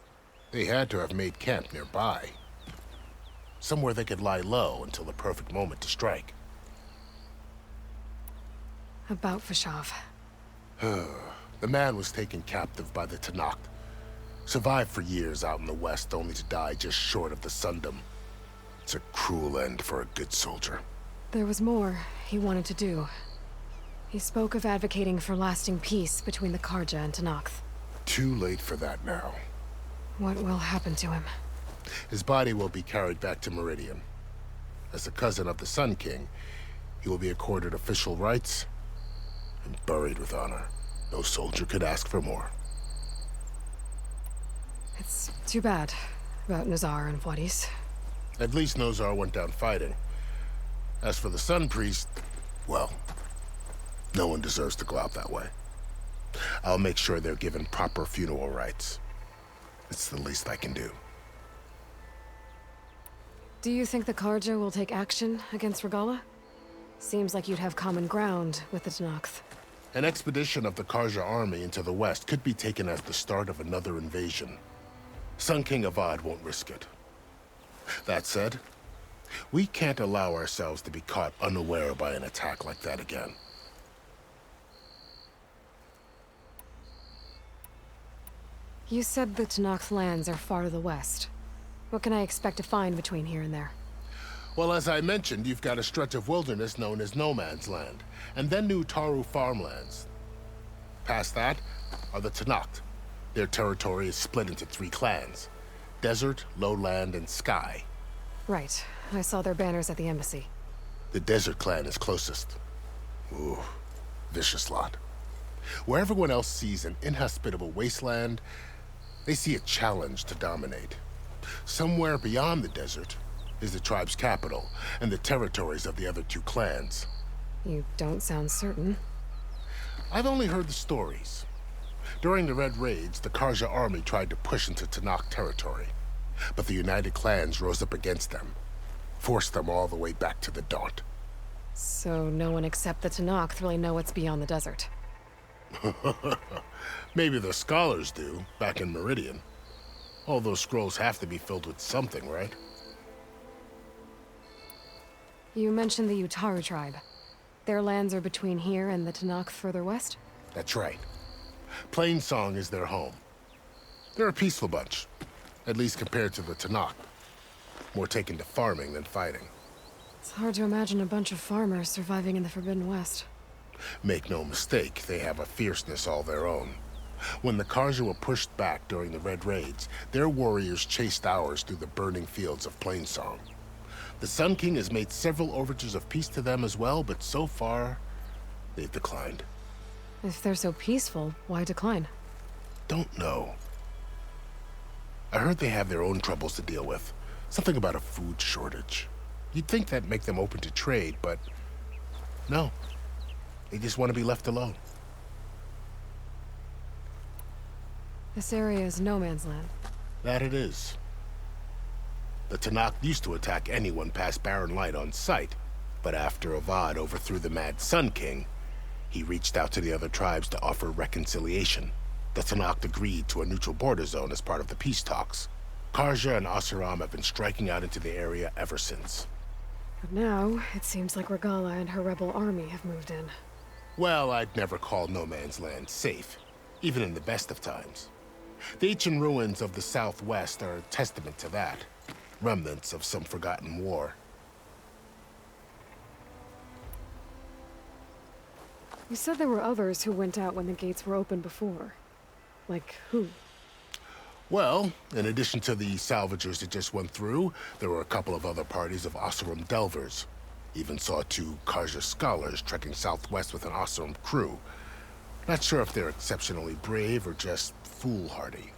They had to have made camp nearby. Somewhere they could lie low until the perfect moment to strike.
About Vashav.
The man was taken captive by the Tenakth. Survived for years out in the west, only to die just short of the Sundom. It's a cruel end for a good soldier.
There was more he wanted to do. He spoke of advocating for lasting peace between the Karja and Tenakth.
Too late for that now.
What will happen to him?
His body will be carried back to Meridian. As a cousin of the Sun King, he will be accorded official rights and buried with honor. No soldier could ask for more.
It's too bad about Nozar and Voidis.
At least Nozar went down fighting. As for the Sun Priest, well, no one deserves to go out that way. I'll make sure they're given proper funeral rites. It's the least I can do.
Do you think the Karja will take action against Regala? Seems like you'd have common ground with the Tenakth.
An expedition of the Karja army into the west could be taken as the start of another invasion. Sun King Avad won't risk it. That said, we can't allow ourselves to be caught unaware by an attack like that again.
You said the Tenakth lands are far to the west. What can I expect to find between here and there?
Well, as I mentioned, you've got a stretch of wilderness known as No Man's Land, and then New Taru farmlands. Past that are the Tenakth. Their territory is split into 3 clans: Desert, Lowland, and Sky.
Right. I saw their banners at the embassy.
The Desert clan is closest. Ooh, vicious lot. Where everyone else sees an inhospitable wasteland, they see a challenge to dominate. Somewhere beyond the desert is the tribe's capital and the territories of the other two clans.
You don't sound certain.
I've only heard the stories. During the Red Raids, the Karja army tried to push into Tenakth territory, but the United Clans rose up against them, forced them all the way back to the Daunt.
So no one except the Tenakth really know what's beyond the desert.
Maybe the scholars do, back in Meridian. All those scrolls have to be filled with something, right?
You mentioned the Utaru tribe. Their lands are between here and the Tenakth further west?
That's right. Plainsong is their home. They're a peaceful bunch, at least compared to the Tenakth. More taken to farming than fighting.
It's hard to imagine a bunch of farmers surviving in the Forbidden West.
Make no mistake, they have a fierceness all their own. When the Karja were pushed back during the Red Raids, their warriors chased ours through the burning fields of Plainsong. The Sun King has made several overtures of peace to them as well, but so far, they've declined.
If they're so peaceful, why decline?
Don't know. I heard they have their own troubles to deal with. Something about a food shortage. You'd think that'd make them open to trade, but no. They just want to be left alone.
This area is no man's land.
That it is. The Tenakth used to attack anyone past Barren Light on sight, but after Avad overthrew the Mad Sun King, he reached out to the other tribes to offer reconciliation. The Tenakth agreed to a neutral border zone as part of the peace talks. Karja and Oseram have been striking out into the area ever since.
But now, it seems like Regala and her rebel army have moved in.
Well, I'd never call no man's land safe, even in the best of times. The ancient ruins of the Southwest are a testament to that. Remnants of some forgotten war.
You said there were others who went out when the gates were open before. Like who?
Well, in addition to the Salvagers that just went through, there were a couple of other parties of Oseram Delvers. Even saw 2 Karja scholars trekking southwest with an Oseram crew. Not sure if they're exceptionally brave or just foolhardy.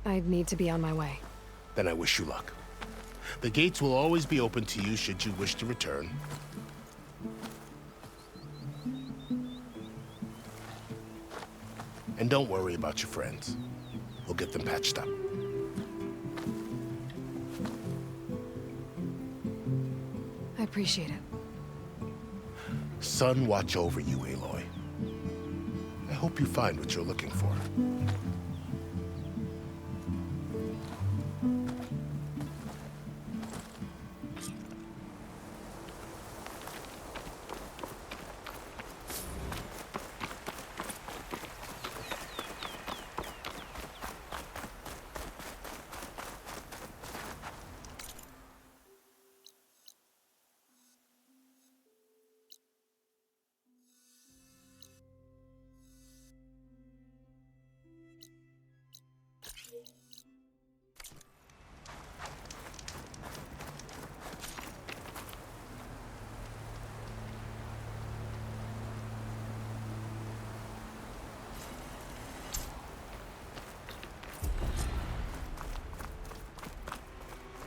I need to be on my way.
Then I wish you luck. The gates will always be open to you should you wish to return. And don't worry about your friends. We'll get them patched up.
I appreciate it.
Sun watch over you, Aloy. I hope you find what you're looking for.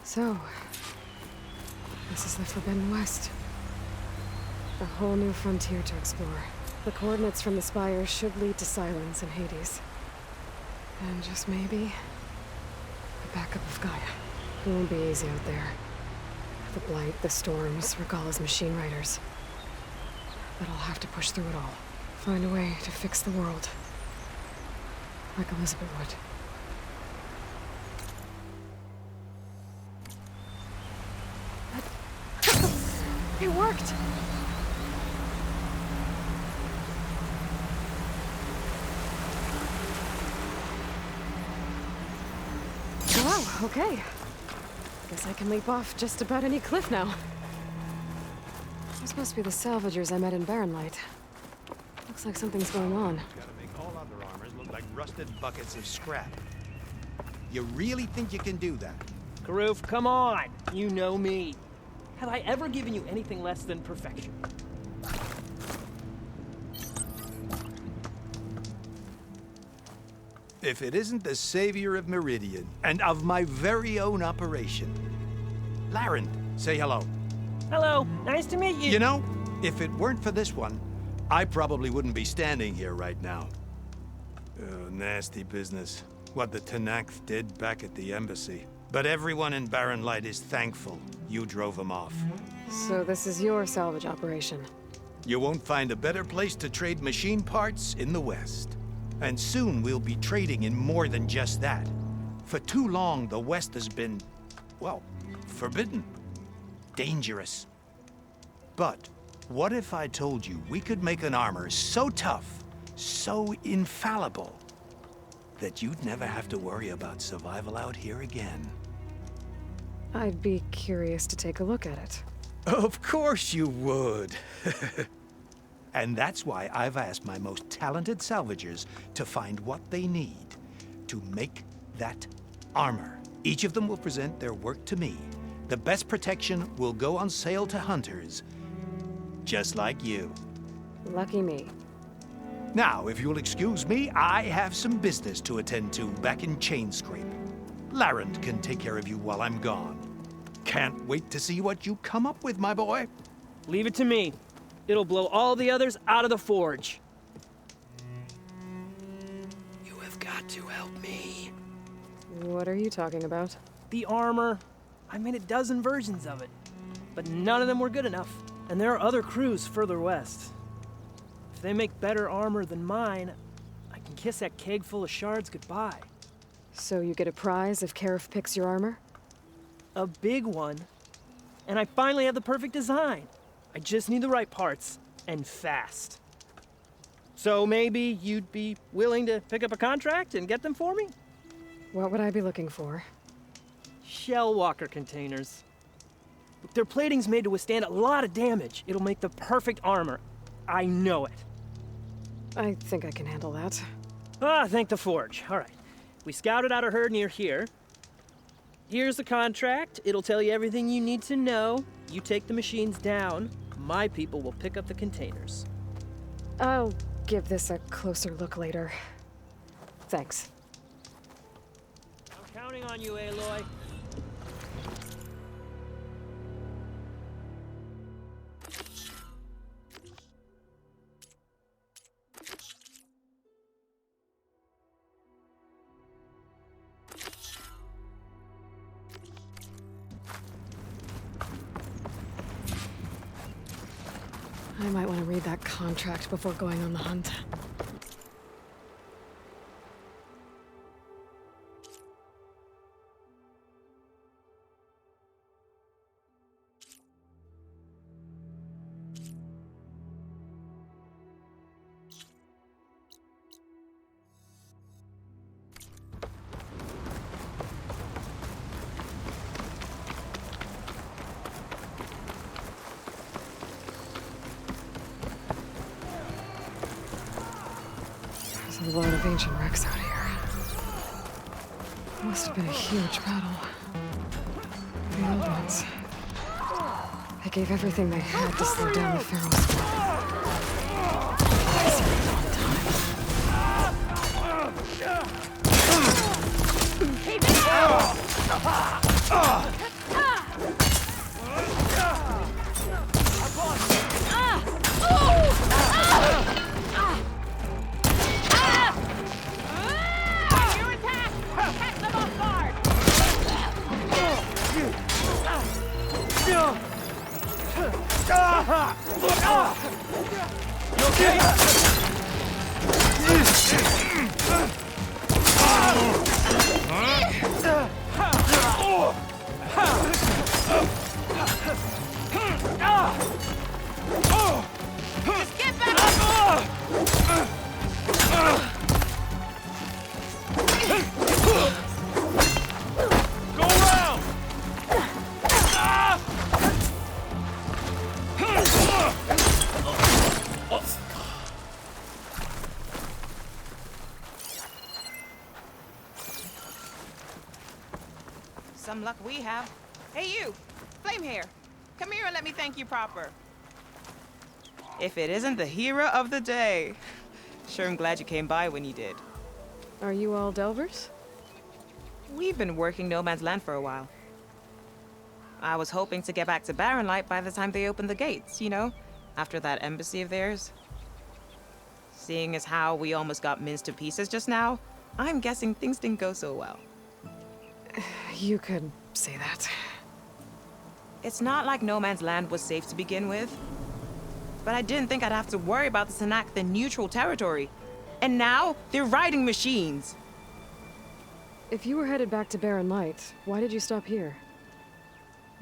So, this is the Forbidden West. A whole new frontier to explore. The coordinates from the spires should lead to Silence and Hades. And just maybe, the backup of Gaia. It won't be easy out there. The Blight, the Storms, Regala's machine riders. But I'll have to push through it all. Find a way to fix the world. Like Elizabeth would. It worked! Wow, okay. Guess I can leap off just about any cliff now. This must be the Salvagers I met in Barren Light. Looks like something's going on.
Gotta make all other armors look like rusted buckets of scrap. You really think you can do that?
Karoof, come on! You know me.
Have I ever given you anything less than perfection?
If it isn't the savior of Meridian, and of my very own operation. Errand, say hello.
Hello, nice to meet you.
You know, if it weren't for this one, I probably wouldn't be standing here right now. Oh, nasty business. What the Tenakth did back at the embassy. But everyone in Barren Light is thankful you drove them off.
So this is your salvage operation?
You won't find a better place to trade machine parts in the West. And soon we'll be trading in more than just that. For too long, the West has been, well, forbidden. Dangerous. But what if I told you we could make an armor so tough, so infallible, that you'd never have to worry about survival out here again?
I'd be curious to take a look at it.
Of course you would. And that's why I've asked my most talented salvagers to find what they need to make that armor. Each of them will present their work to me. The best protection will go on sale to hunters, just like you.
Lucky me.
Now, if you'll excuse me, I have some business to attend to back in Chainscrape. Errand can take care of you while I'm gone. Can't wait to see what you come up with, my boy.
Leave it to me. It'll blow all the others out of the forge.
You have got to help me.
What are you talking about?
The armor. I made a dozen versions of it, but none of them were good enough. And there are other crews further west. If they make better armor than mine, I can kiss that keg full of shards goodbye.
So you get a prize if Karif picks your armor?
A big one. And I finally have the perfect design. I just need the right parts, and fast. So maybe you'd be willing to pick up a contract and get them for me?
What would I be looking for?
Shell walker containers. Their plating's made to withstand a lot of damage. It'll make the perfect armor. I know it.
I think I can handle that.
Ah, thank the forge. All right. We scouted out a herd near here. Here's the contract. It'll tell you everything you need to know. You take the machines down. My people will pick up the containers.
I'll give this a closer look later. Thanks.
I'm counting on you, Aloy.
I might want to read that contract before going on the hunt. There's a lot of ancient wrecks out here. Must have been a huge battle. The old ones. They gave everything they had to slow down the Pharaoh's flood. I served on time.
Keep it down!
You okay?
Just get back up!
Go around!
Some luck we have. Hey, you! Flame hair! Come here and let me thank you proper. If it isn't the hero of the day. Sure, I'm glad you came by when you did.
Are you all Delvers?
We've been working No Man's Land for a while. I was hoping to get back to Barren Light by the time they opened the gates, you know? After that embassy of theirs. Seeing as how we almost got minced to pieces just now, I'm guessing things didn't go so well.
You could say that.
It's not like No Man's Land was safe to begin with. But I didn't think I'd have to worry about the Tanakh, the neutral territory. And now, they're riding machines.
If you were headed back to Barren Light, why did you stop here?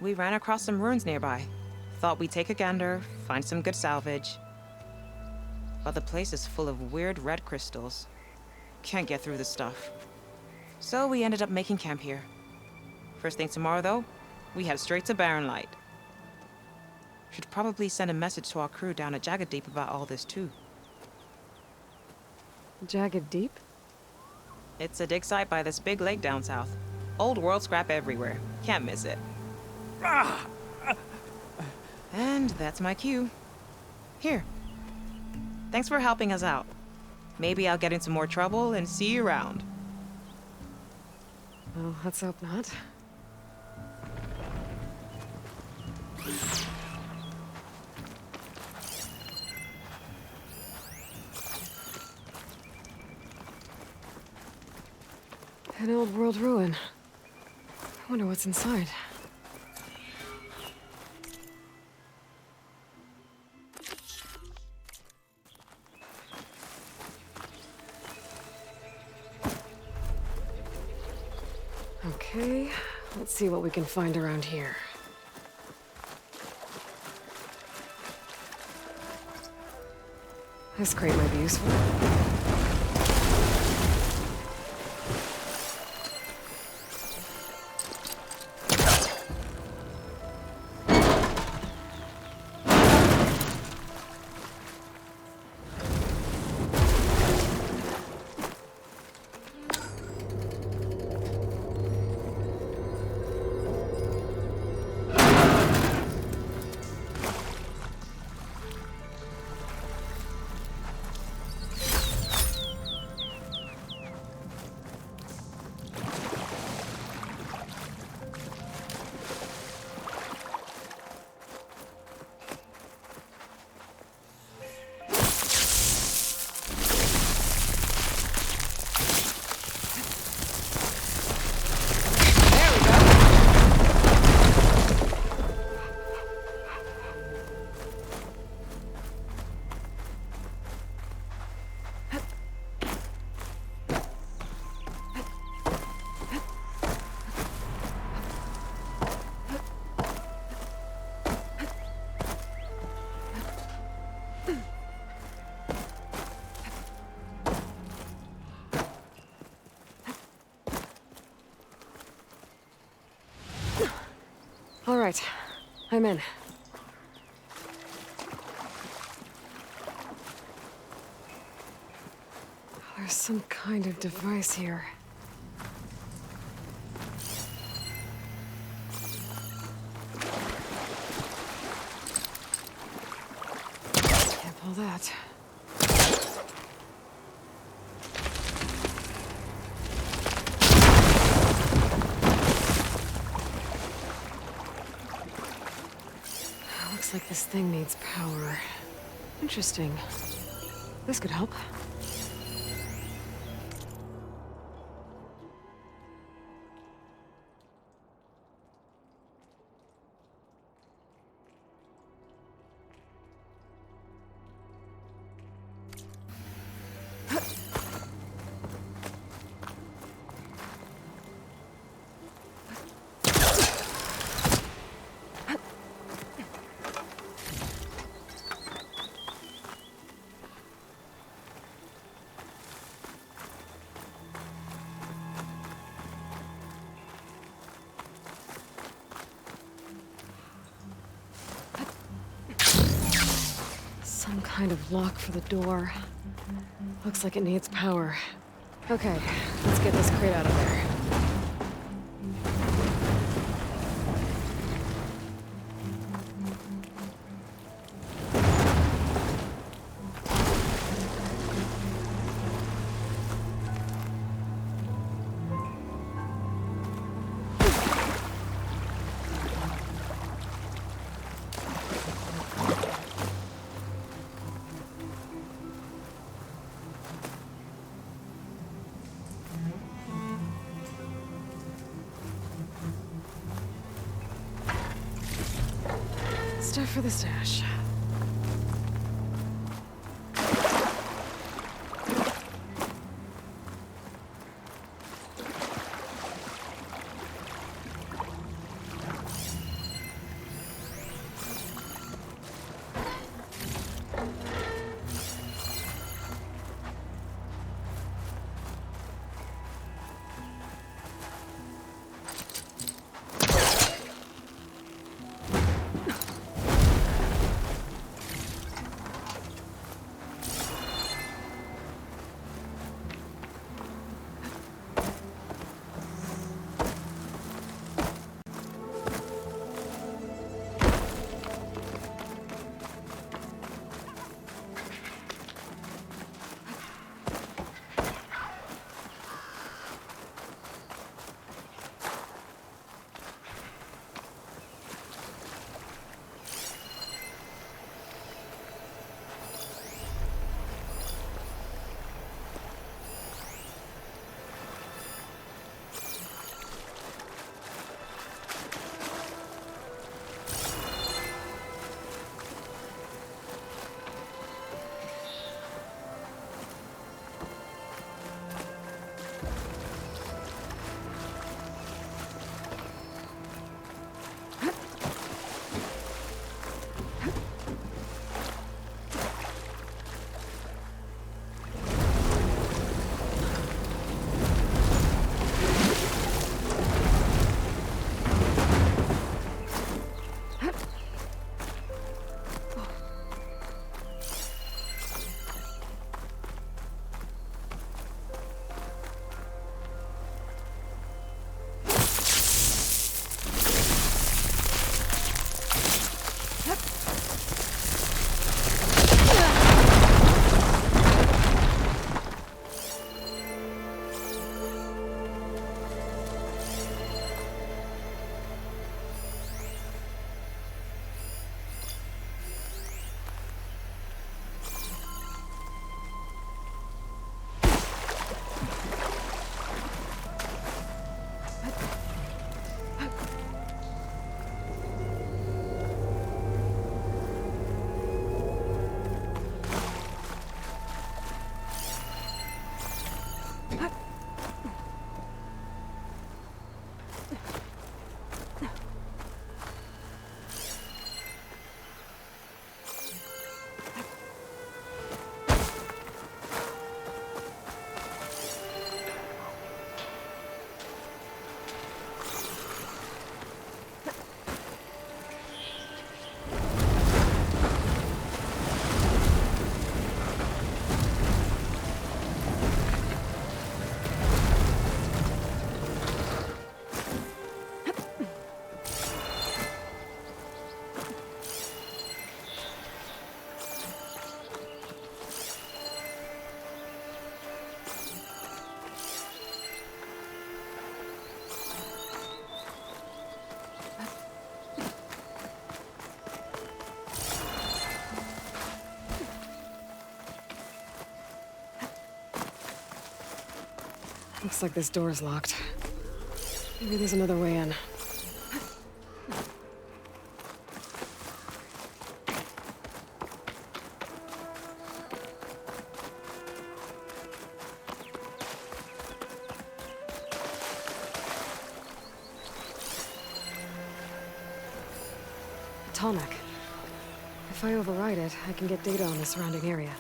We ran across some ruins nearby. Thought we'd take a gander, find some good salvage. But the place is full of weird red crystals. Can't get through the stuff. So we ended up making camp here. First thing tomorrow, though, we head straight to Barren Light. Should probably send a message to our crew down at Jagged Deep about all this, too.
Jagged Deep?
It's a dig site by this big lake down south. Old world scrap everywhere. Can't miss it. And that's my cue. Here. Thanks for helping us out. Maybe I'll get into more trouble and see you around.
Well, let's hope not. An old world ruin. I wonder what's inside. Okay, let's see what we can find around here. This crate might be useful. All right, I'm in. There's some kind of device here. Can't pull that. Looks like this thing needs power. Interesting. This could help. Some kind of lock for the door. Looks like it needs power. Okay, let's get this crate out of there. Stuff for the stash. Looks like this door's locked. Maybe there's another way in. Tallneck. If I override it, I can get data on the surrounding area.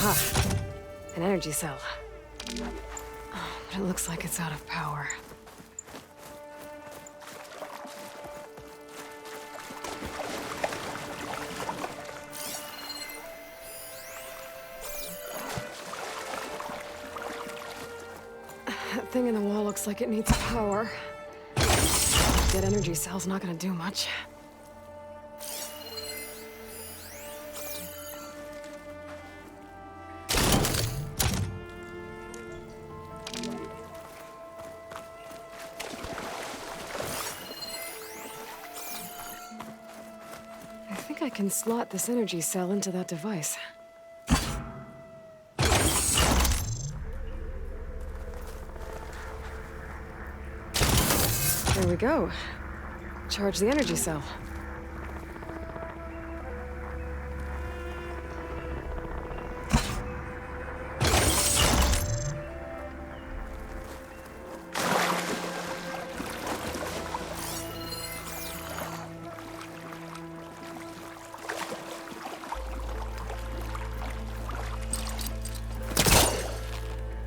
Aha! An energy cell. Oh, but it looks like it's out of power. That thing in the wall looks like it needs power. That energy cell's not gonna do much. I think I can slot this energy cell into that device. There we go. Charge the energy cell.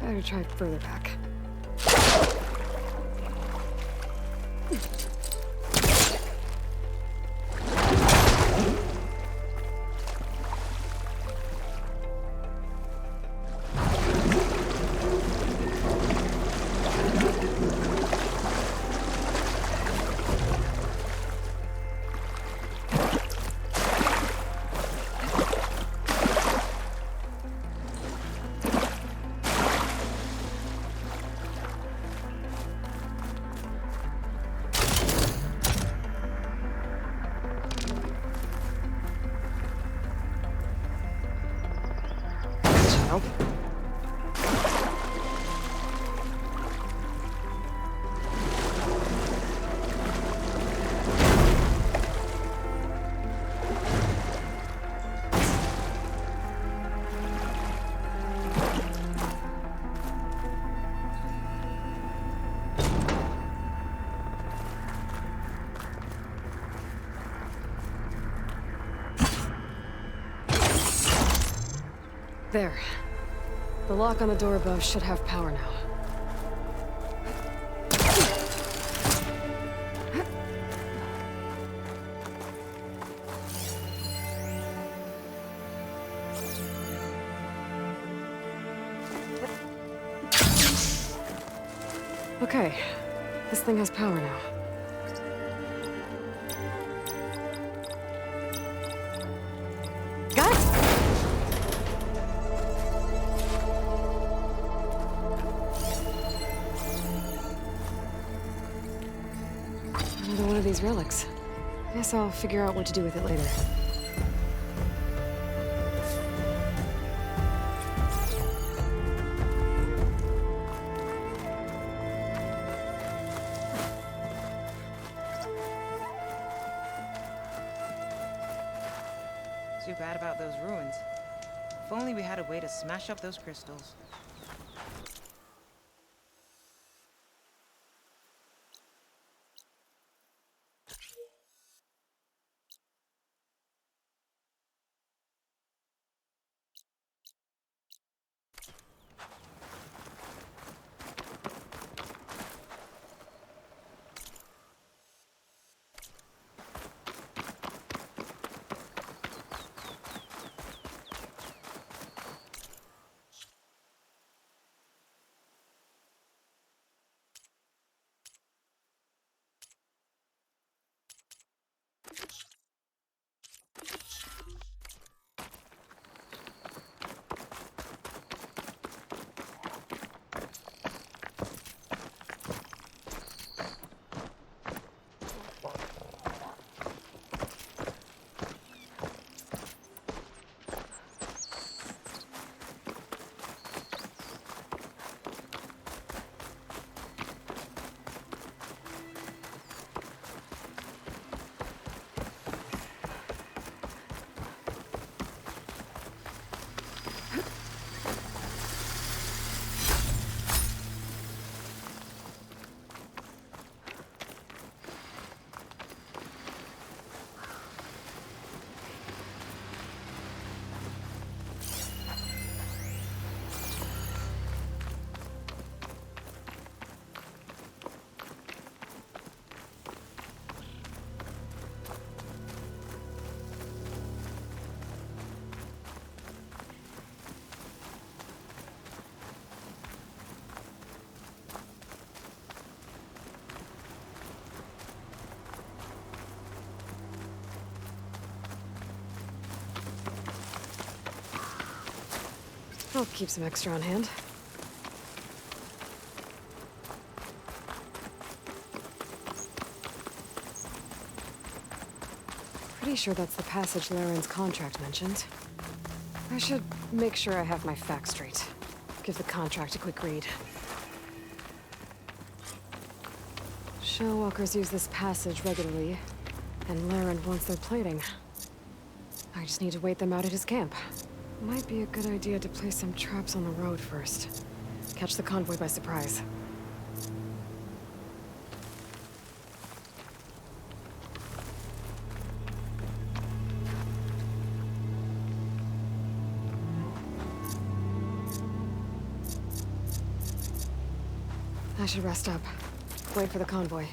Better try further back. There. The lock on the door above should have power now. Okay. This thing has power now. Another one of these relics. Guess I'll figure out what to do with it later.
Too bad about those ruins. If only we had a way to smash up those crystals.
I'll keep some extra on hand. Pretty sure that's the passage Laren's contract mentioned. I should make sure I have my facts straight. Give the contract a quick read. Showwalkers use this passage regularly, and Laren wants their plating. I just need to wait them out at his camp. Might be a good idea to place some traps on the road first. Catch the convoy by surprise. I should rest up. Wait for the convoy.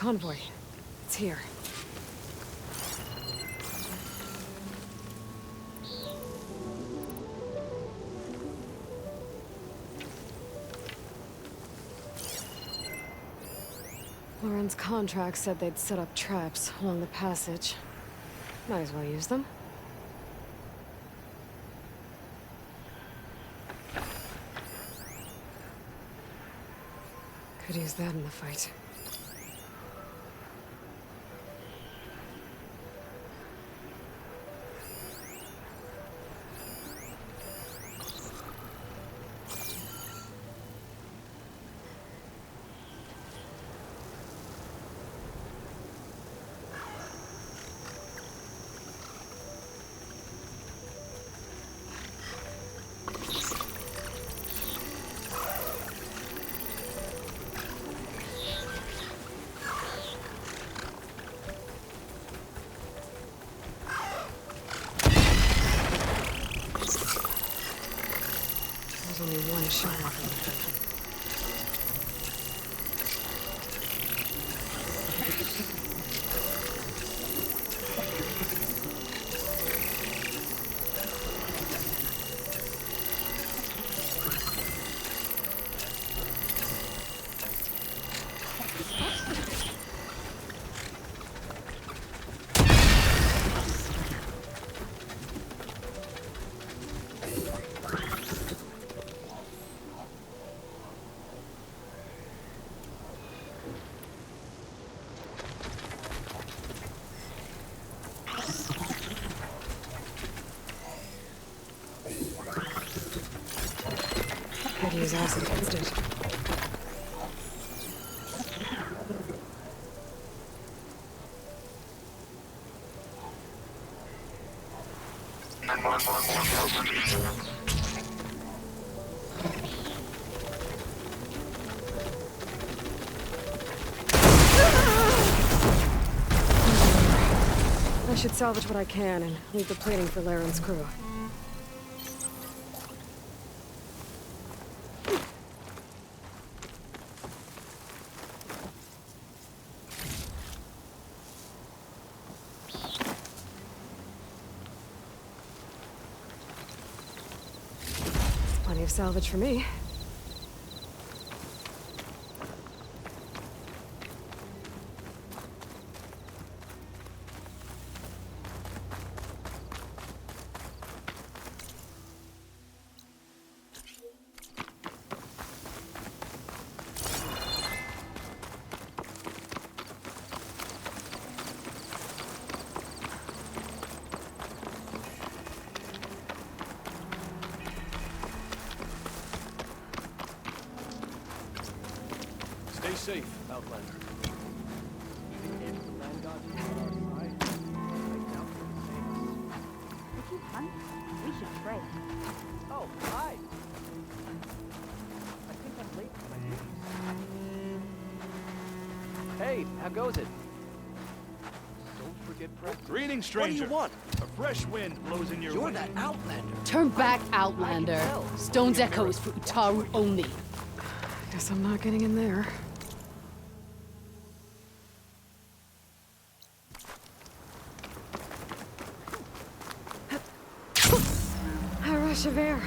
Convoy. It's here. Laren's contract said they'd set up traps along the passage. Might as well use them. Could use that in the fight. Only one shot off Could use acid against it. I should salvage what I can and leave the plating for Laren's crew. Plenty of salvage for me.
safe, Outlander.
If you hunt, we should trade.
Oh, hi. I think I'm late for my duties. Hey, how goes it? Don't forget breakfast.
Greetings, stranger.
What do you want?
A fresh wind blows in your way.
You're that Outlander.
Turn back, Outlander. Stone's Echo is for Utaru only.
Guess I'm not getting in there. A rush of air.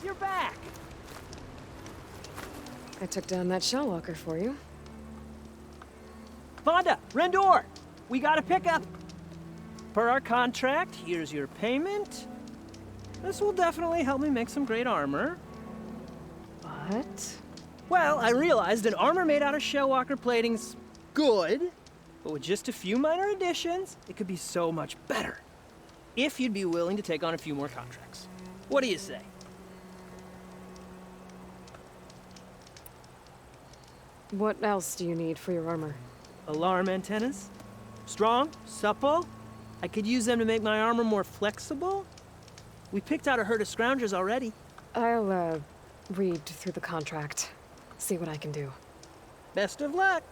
You're back!
I took down that shell walker for you.
Vonda, Rendor! We got a pickup! Per our contract, here's your payment. This will definitely help me make some great armor.
But?
Well, I realized an armor made out of shellwalker plating's good, but with just a few minor additions, it could be so much better. If you'd be willing to take on a few more contracts. What do you say?
What else do you need for your armor?
Alarm antennas. Strong, supple. I could use them to make my armor more flexible. We picked out a herd of scroungers already.
I'll, read through the contract. See what I can do.
Best of luck.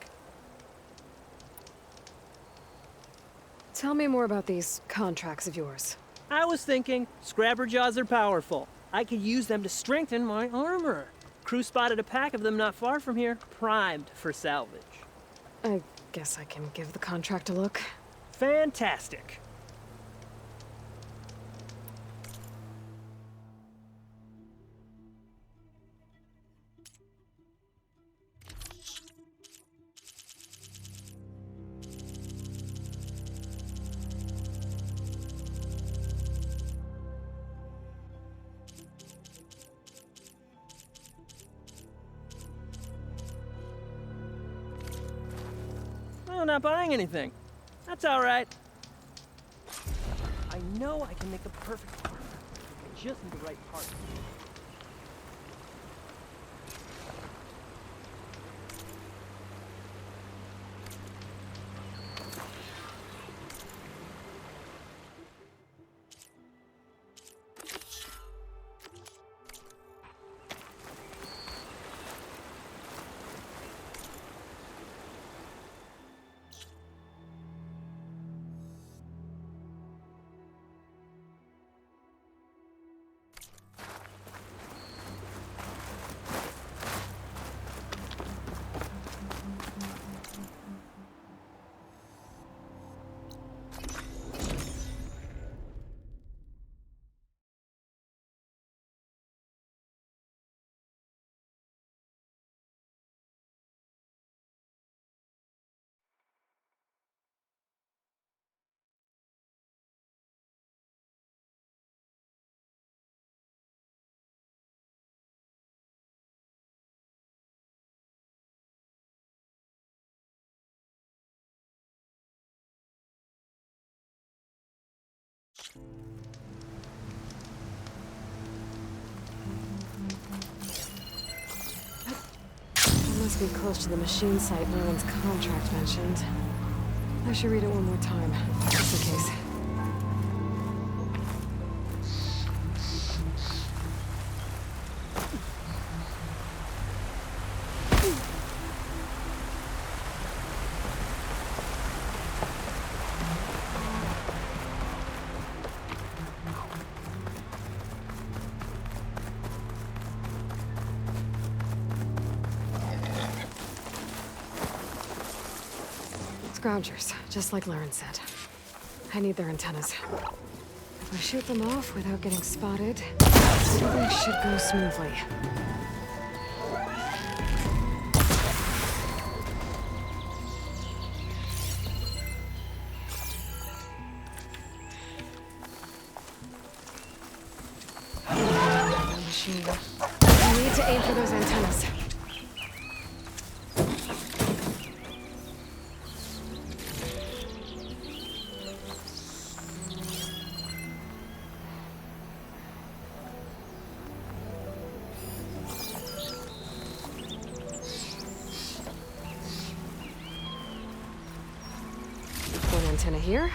Tell me more about these contracts of yours.
I was thinking, Scrabber Jaws are powerful. I could use them to strengthen my armor. Crew spotted a pack of them not far from here, primed for salvage.
I guess I can give the contract a look.
Fantastic. I'm not buying anything. That's all right. I know I can make the perfect armor. just need the right part.
It must be close to the machine site Merlin's contract mentioned. I should read it one more time, just in case. Scavengers, just like Lauren said. I need their antennas. If I shoot them off without getting spotted, everything should go smoothly. Machine. I need to aim for those antennas. Antenna here.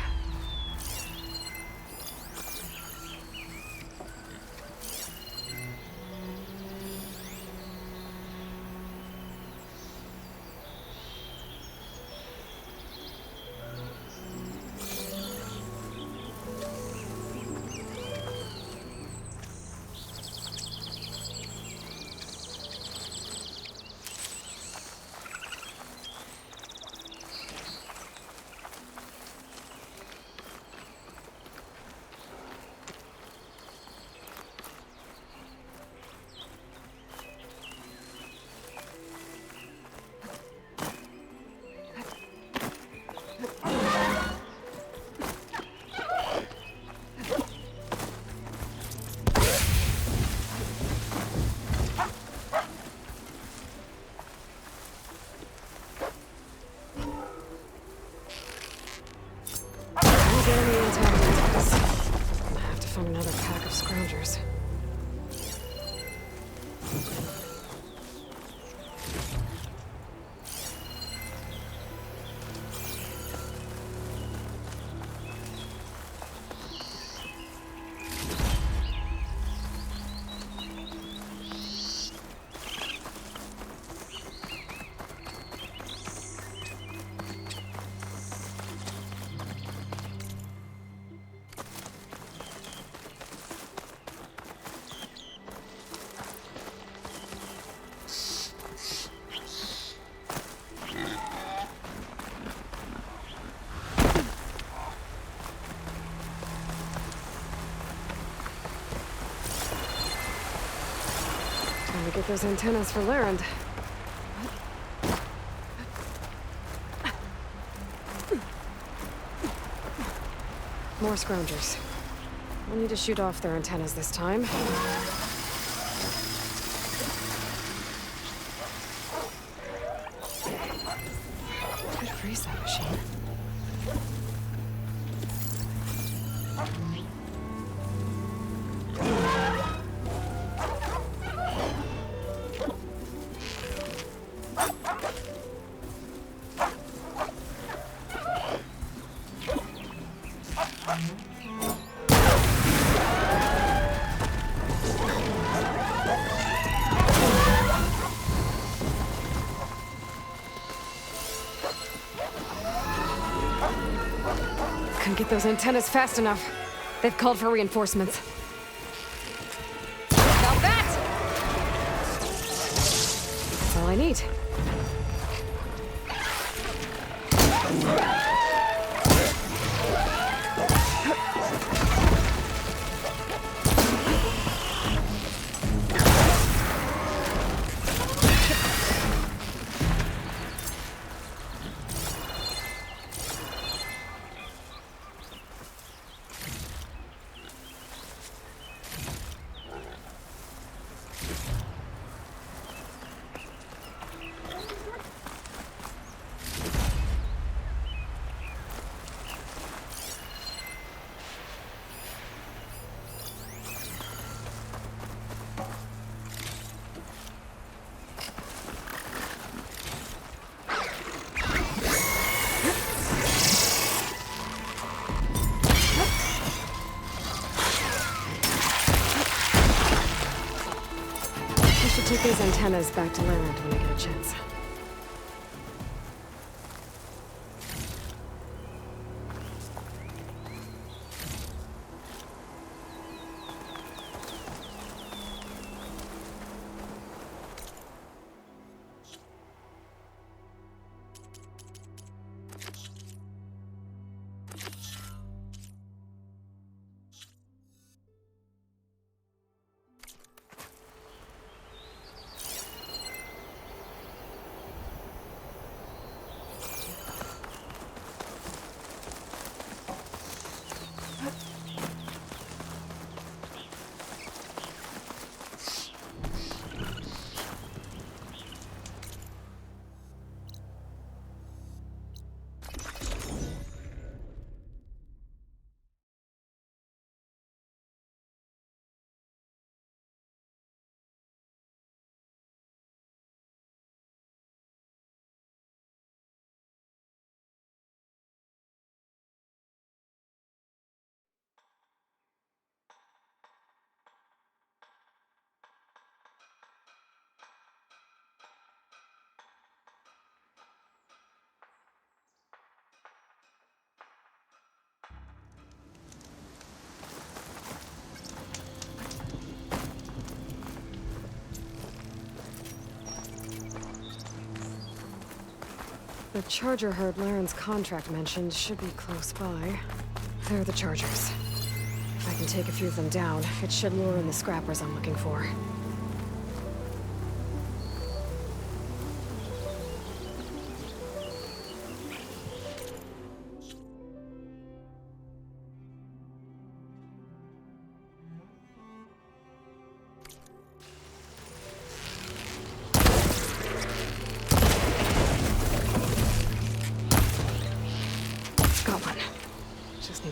Another pack of Scavengers. Time to get those antennas for Errand. More Scavengers. We'll need to shoot off their antennas this time. Could freeze that machine. Couldn't get those antennas fast enough. They've called for reinforcements. Now that! That's all I need. Take these antennas back to Errand when I get a chance. The charger herd Laren's contract mentioned should be close by. They're the chargers. If I can take a few of them down, it should lure in the scrappers I'm looking for.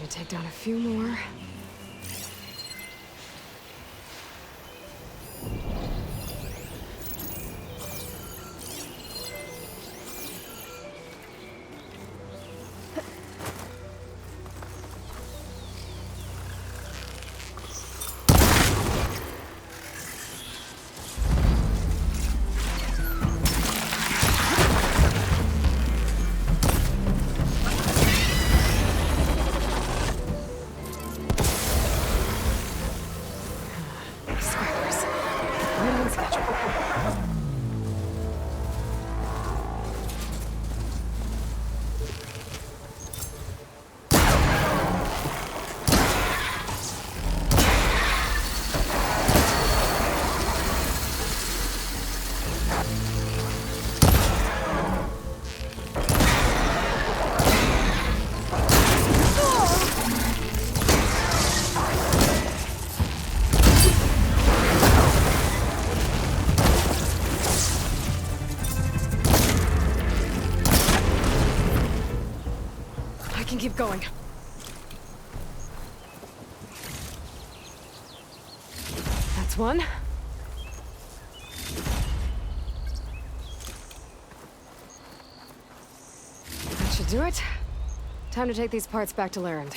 Take down a few more. Keep going. That's one. That should do it. Time to take these parts back to Errand.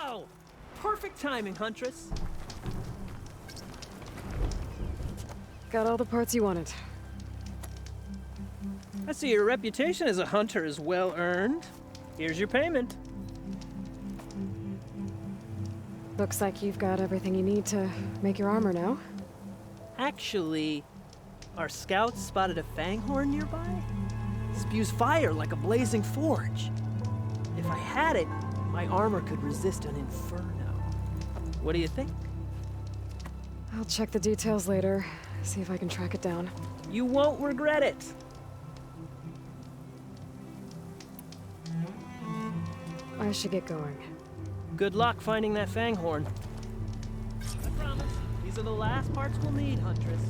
Oh! Perfect timing, Huntress.
Got all the parts you wanted.
I see your reputation as a hunter is well earned. Here's your payment.
Looks like you've got everything you need to make your armor now.
Actually, our scouts spotted a Fanghorn nearby. Spews fire like a blazing forge. If I had it, my armor could resist an inferno. What do you think?
I'll check the details later, see if I can track it down.
You won't regret it.
I should get going.
Good luck finding that Fanghorn. I promise, these are the last parts we'll need, Huntress.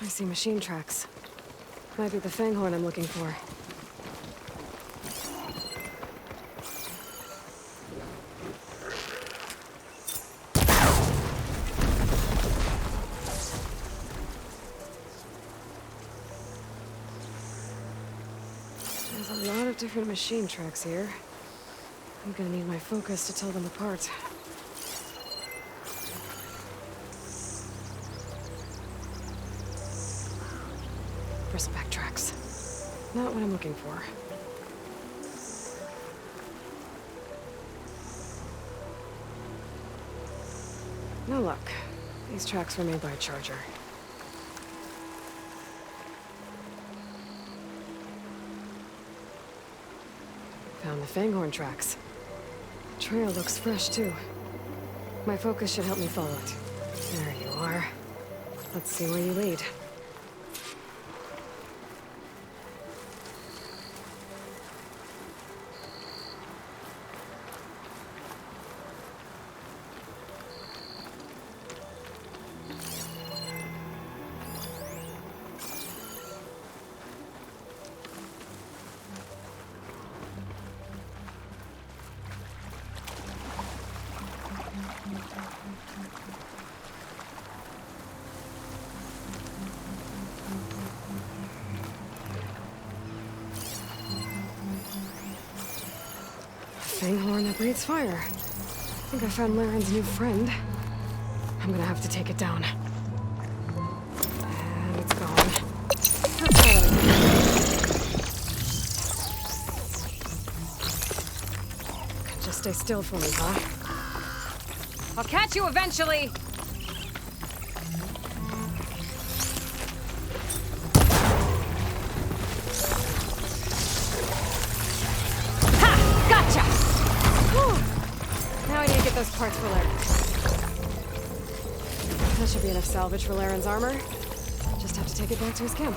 I see machine tracks. Might be the Fanghorn I'm looking for. There's a lot of different machine tracks here. I'm gonna need my focus to tell them apart. Bristleback tracks. Not what I'm looking for. No luck. These tracks were made by a charger. Found the Fanghorn tracks. The trail looks fresh, too. My focus should help me follow it. There you are. Let's see where you lead. Fanghorn that breathes fire. I think I found Laren's new friend. I'm gonna have to take it down. And it's gone. That's all. Just stay still for me, huh?
I'll catch you eventually.
Those parts for Laren. That should be enough salvage for Laren's armor. Just have to take it back to his camp.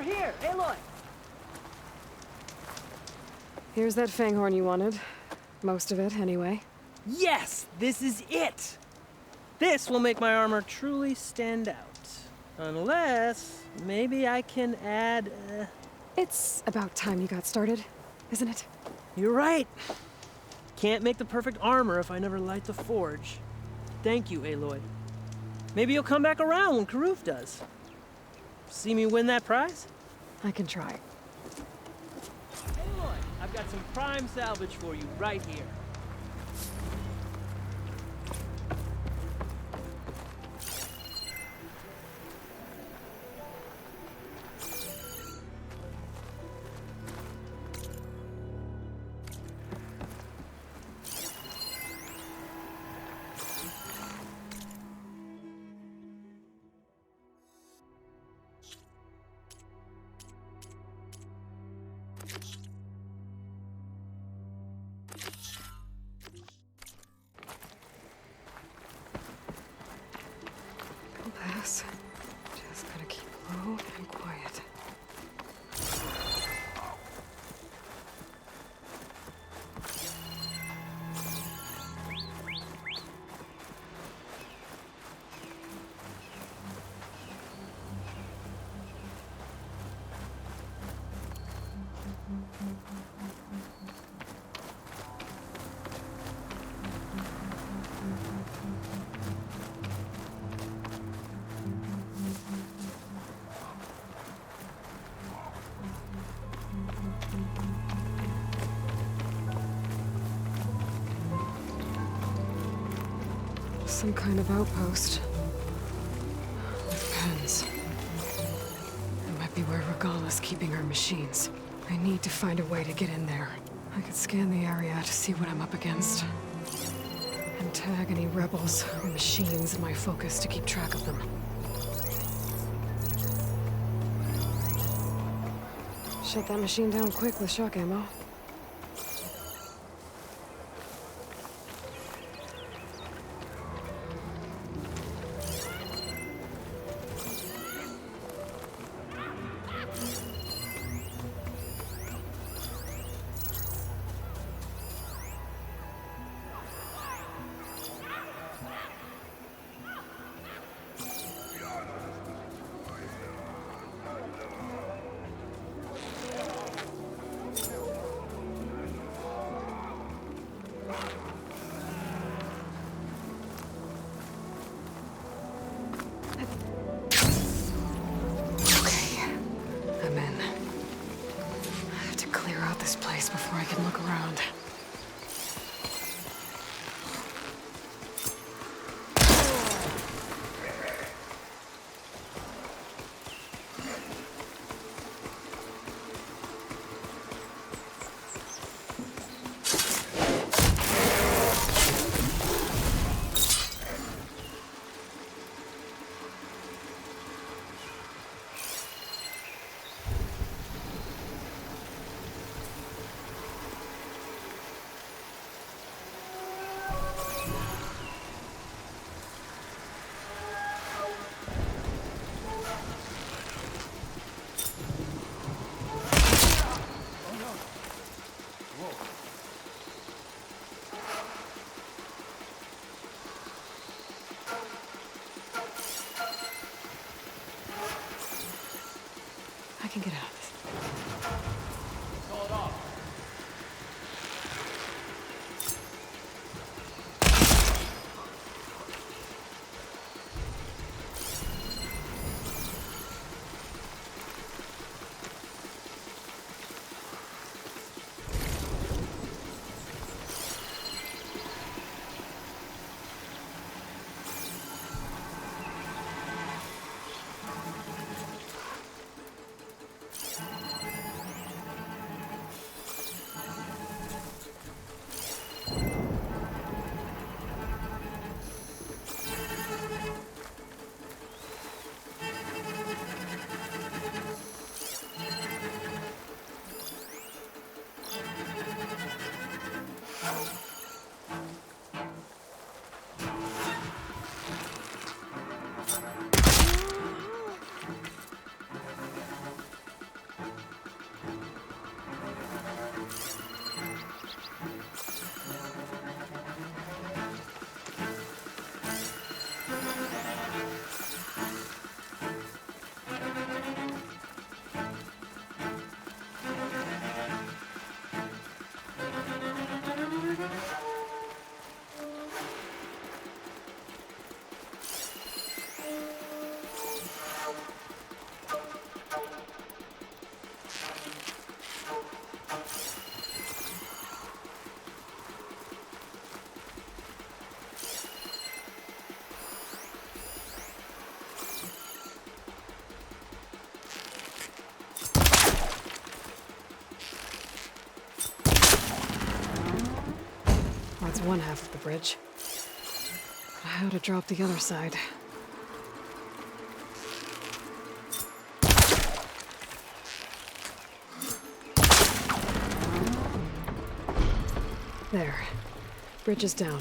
over here, Aloy!
Here's that Fanghorn you wanted. Most of it, anyway.
Yes! This is it! This will make my armor truly stand out. Unless, maybe I can add,
It's about time you got started, isn't it?
You're right. Can't make the perfect armor if I never light the forge. Thank you, Aloy. Maybe you'll come back around when Karuf does. See me win that prize?
I can try.
Aloy, I've got some prime salvage for you right here.
Compass. Just gotta keep low and quiet. Some kind of outpost. With pens. It might be where Regala's keeping her machines. I need to find a way to get in there. I could scan the area to see what I'm up against. And tag any rebels or machines in my focus to keep track of them. Shut that machine down quick with shock ammo. Before I can look around. I can get out of this.
Call it off.
That's one half of the bridge. But how to drop the other side? There. Bridge is down.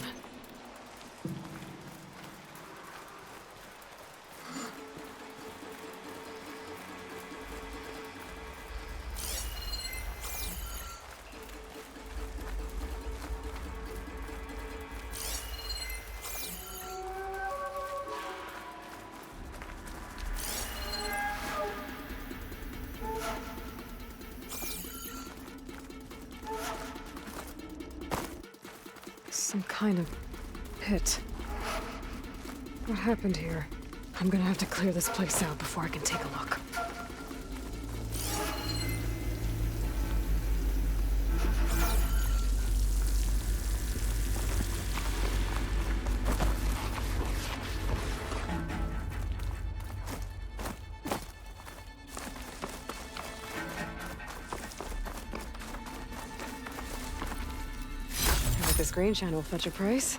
Some kind of pit. What happened here? I'm gonna have to clear this place out before I can take a look. This green shine will fetch a price.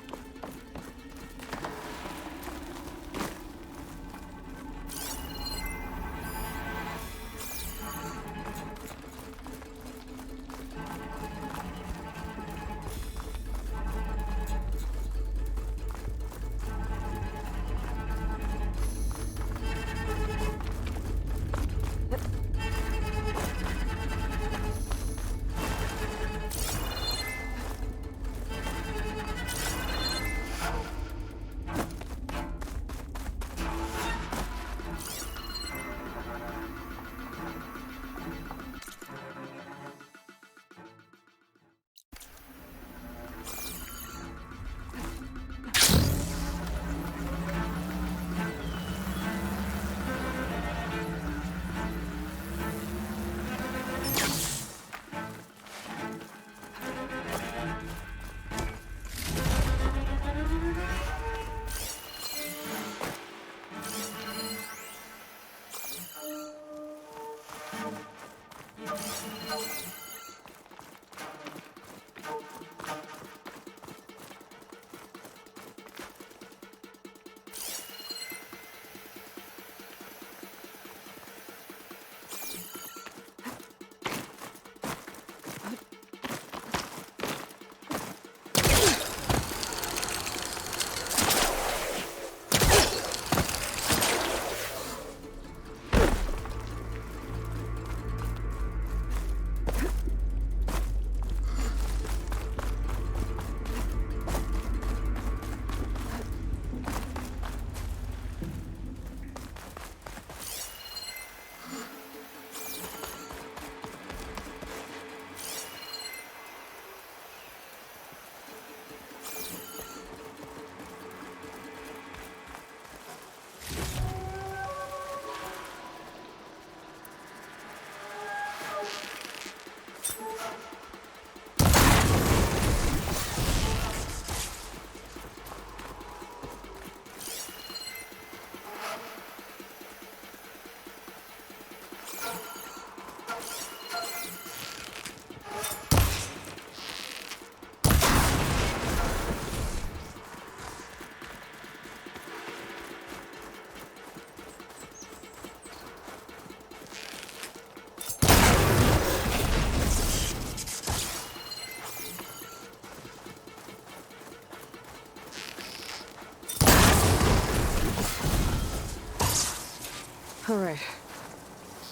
All right.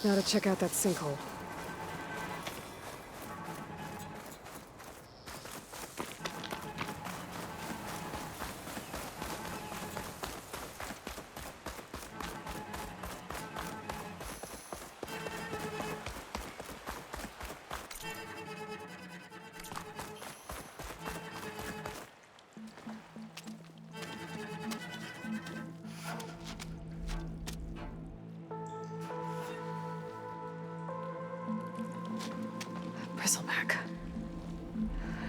Now to check out that sinkhole. Bristleback.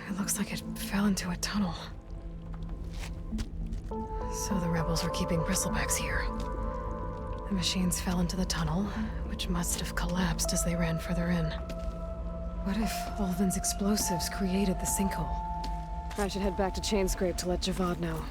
It looks like it fell into a tunnel. So the rebels were keeping Bristlebacks here. The machines fell into the tunnel, which must have collapsed as they ran further in. What if Ulvin's explosives created the sinkhole? I should head back to Chainscrape to let Javad know.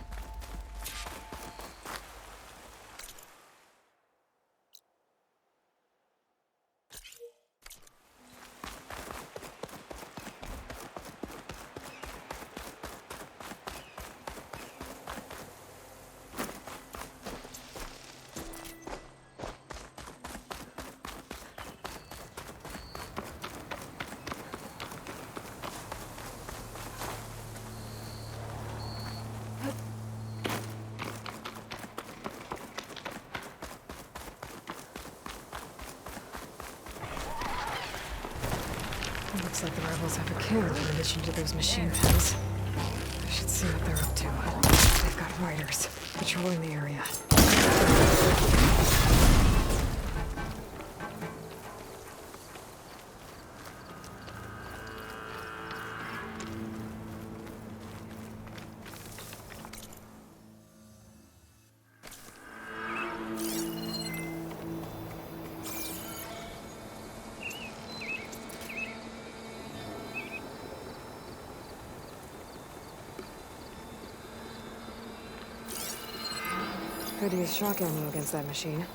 Looks like the rebels have a camp in addition to those machine pens. I should see what they're up to. They've got riders patrolling the area. Could use shock ammo against that machine.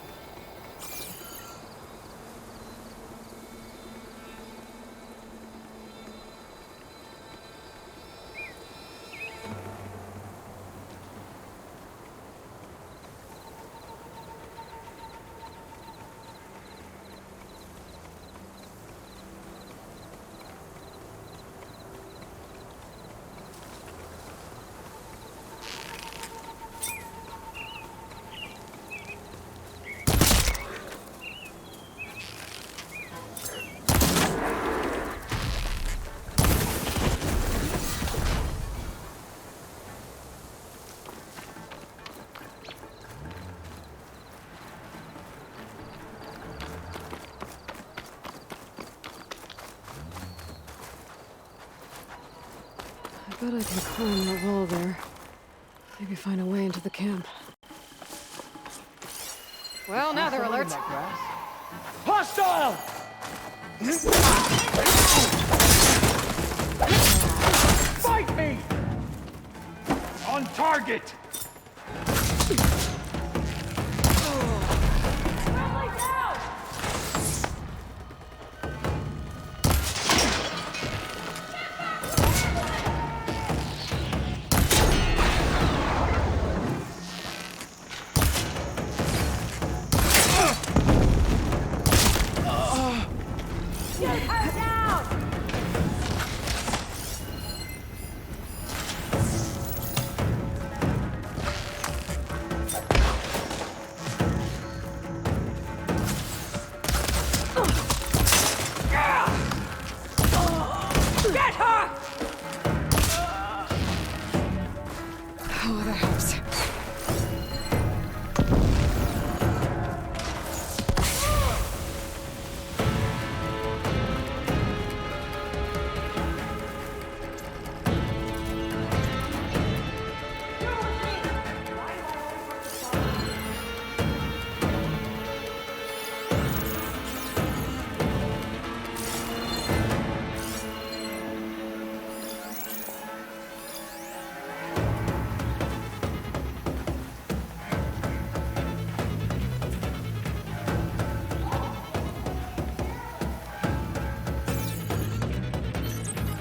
I bet I can climb that wall there. Maybe find a way into the camp. Well, now they're alert.
Hostile! Fight me! On target!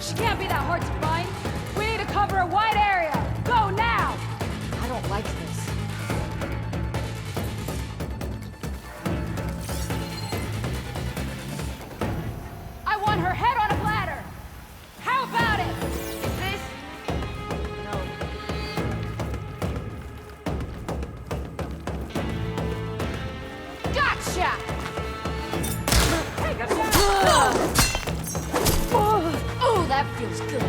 She can't be that hard to find. We need to cover a wide area. Go now! I don't like this. I want her head on a platter. How about it? Is this? No. Gotcha! Take him down! Oh, that feels good.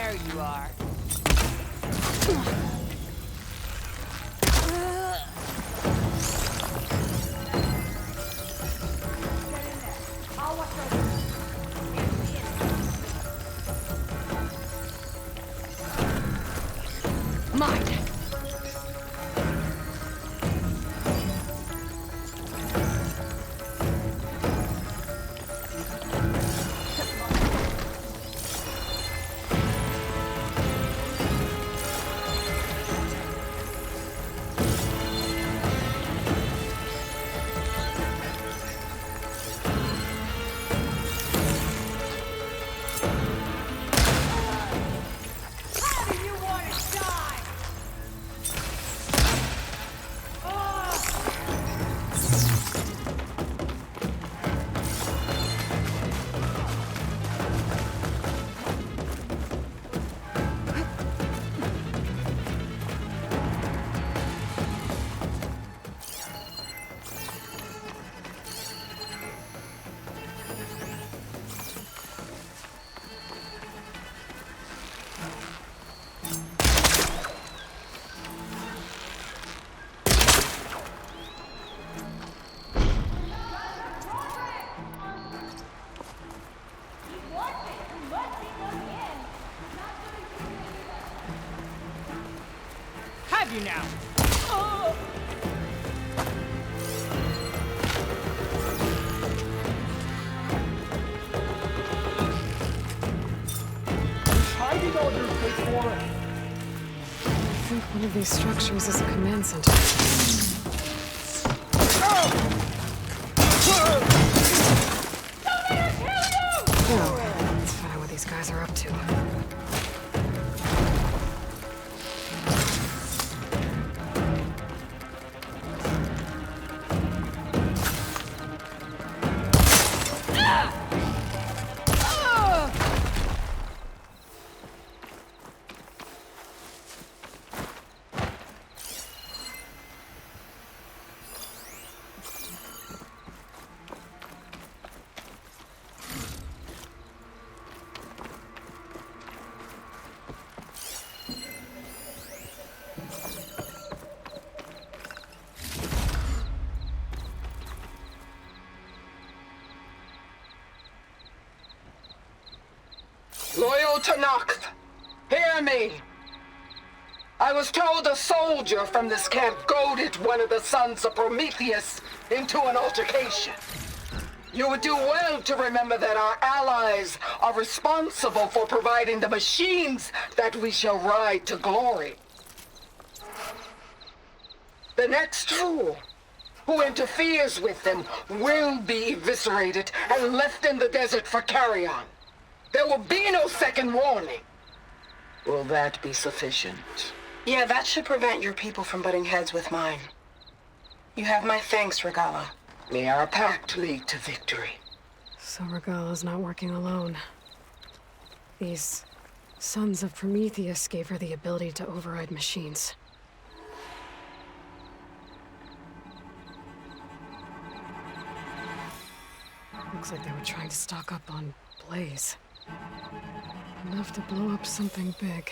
There you are.
Mine!
Have you now?
Hiding all your big for it.
I think one of these structures is a command center. Oh, let's find out what these guys are up to.
Loyal Tanakh, hear me. I was told a soldier from this camp goaded one of the sons of Prometheus into an altercation. You would do well to remember that our allies are responsible for providing the machines that we shall ride to glory. The next fool who interferes with them will be eviscerated and left in the desert for carrion. There will be no second warning. Will that be sufficient?
Yeah, that should prevent your people from butting heads with mine. You have my thanks, Regala.
May our pact lead to victory.
So Regala's not working alone. These sons of Prometheus gave her the ability to override machines. Looks like they were trying to stock up on blaze. Enough to blow up something big.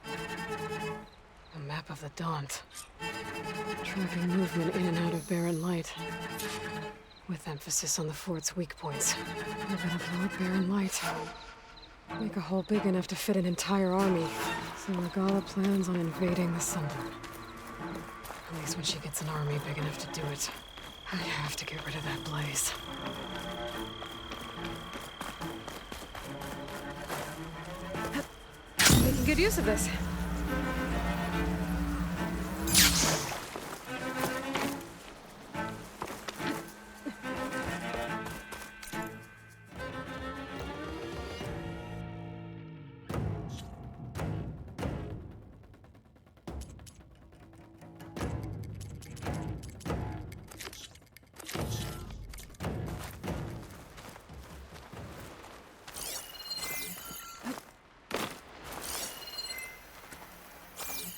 A map of the Daunt. Tracking movement in and out of barren light. With emphasis on the fort's weak points. We're gonna blow up barren light. Make a hole big enough to fit an entire army. So Regala plans on invading the Sunburn. At least when she gets an army big enough to do it. I have to get rid of that blaze. Making good use of this.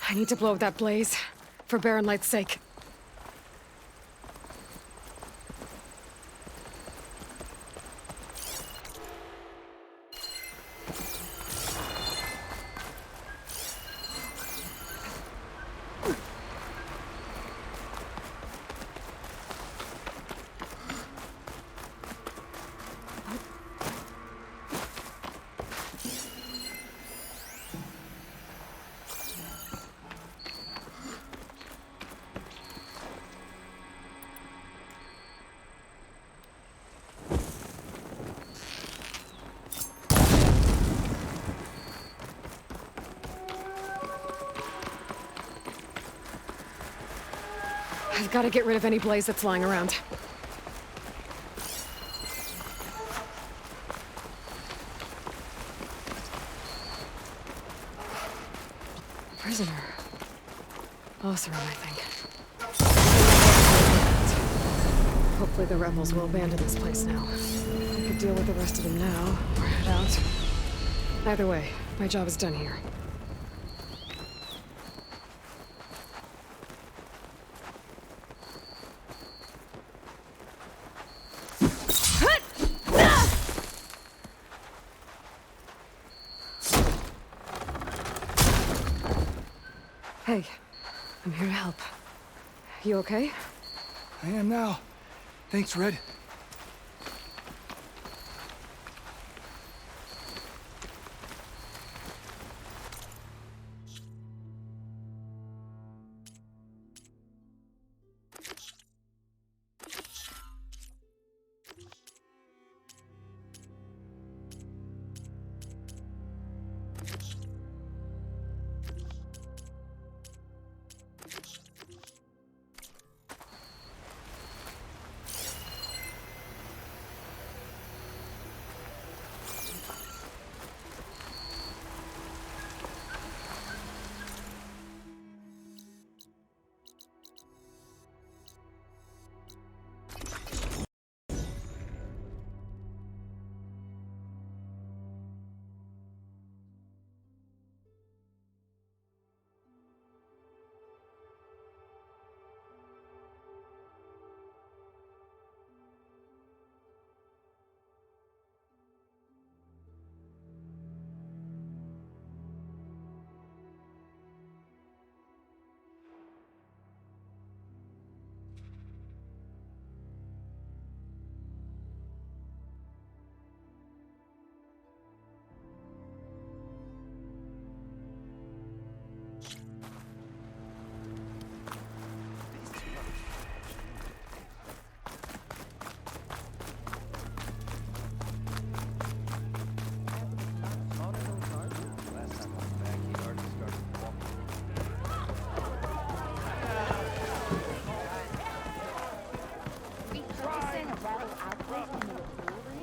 I need to blow up that blaze, for Barren Light's sake. I've got to get rid of any blaze that's lying around. Prisoner. Oseram, I think. Hopefully the rebels will abandon this place now. I could deal with the rest of them now, or head out. Either way, my job is done here. Hey, I'm here to help. You okay?
I am now. Thanks, Red.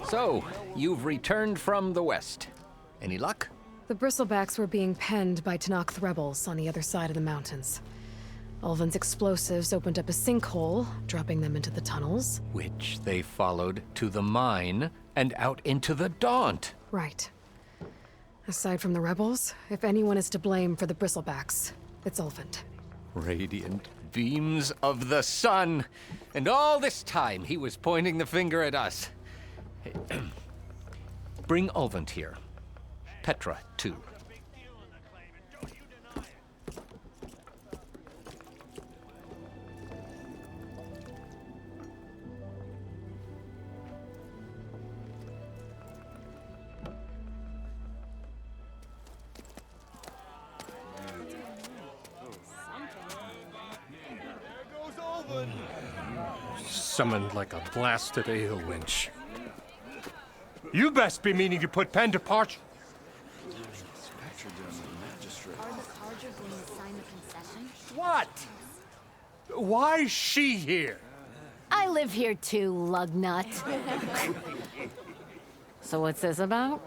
So, you've returned from the west. Any luck?
The Bristlebacks were being penned by Tenakth rebels on the other side of the mountains. Ulven's explosives opened up a sinkhole, dropping them into the tunnels.
Which they followed to the mine and out into the Daunt.
Right. Aside from the rebels, if anyone is to blame for the Bristlebacks, it's Ulven.
Radiant beams of the sun. And all this time he was pointing the finger at us. Bring Ulven here. Petra, too.
Summoned like a blasted ale winch. You best be meaning to put pen to parch. What? Why is she here?
I live here too, lugnut. So what's this about?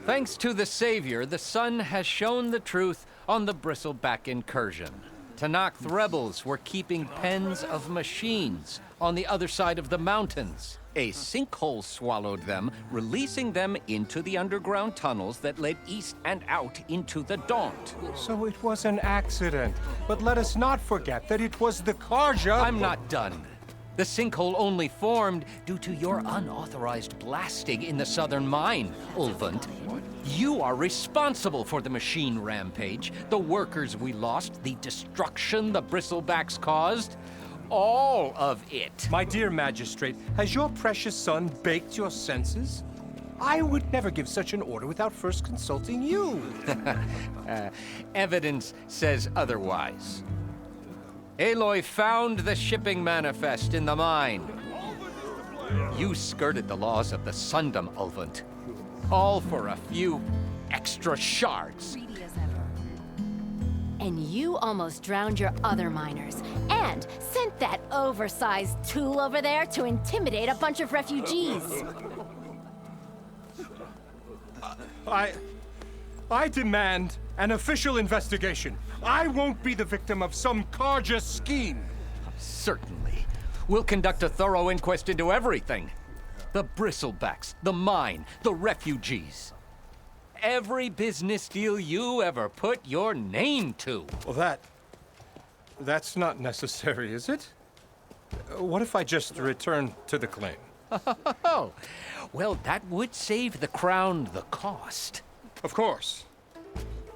Thanks to the Savior, the sun has shown the truth on the Bristleback incursion. Tenakth rebels were keeping pens of machines on the other side of the mountains. A sinkhole swallowed them, releasing them into the underground tunnels that led east and out into the Daunt.
So it was an accident. But let us not forget that it was the Karja.
I'm not done. The sinkhole only formed due to your unauthorized blasting in the southern mine, Ulven. You are responsible for the machine rampage, the workers we lost, the destruction the Bristlebacks caused. All of it.
My dear magistrate, has your precious son baked your senses? I would never give such an order without first consulting you.
Evidence says otherwise. Aloy found the shipping manifest in the mine. You skirted the laws of the Sundom, Ulven. All for a few extra shards.
And you almost drowned your other miners. And sent that oversized tool over there to intimidate a bunch of refugees.
I demand an official investigation. I won't be the victim of some Carja scheme.
Certainly. We'll conduct a thorough inquest into everything. The Bristlebacks, the mine, the refugees. Every business deal you ever put your name to.
Well, that's not necessary, is it? What if I just return to the claim?
Oh, well, that would save the Crown the cost.
Of course.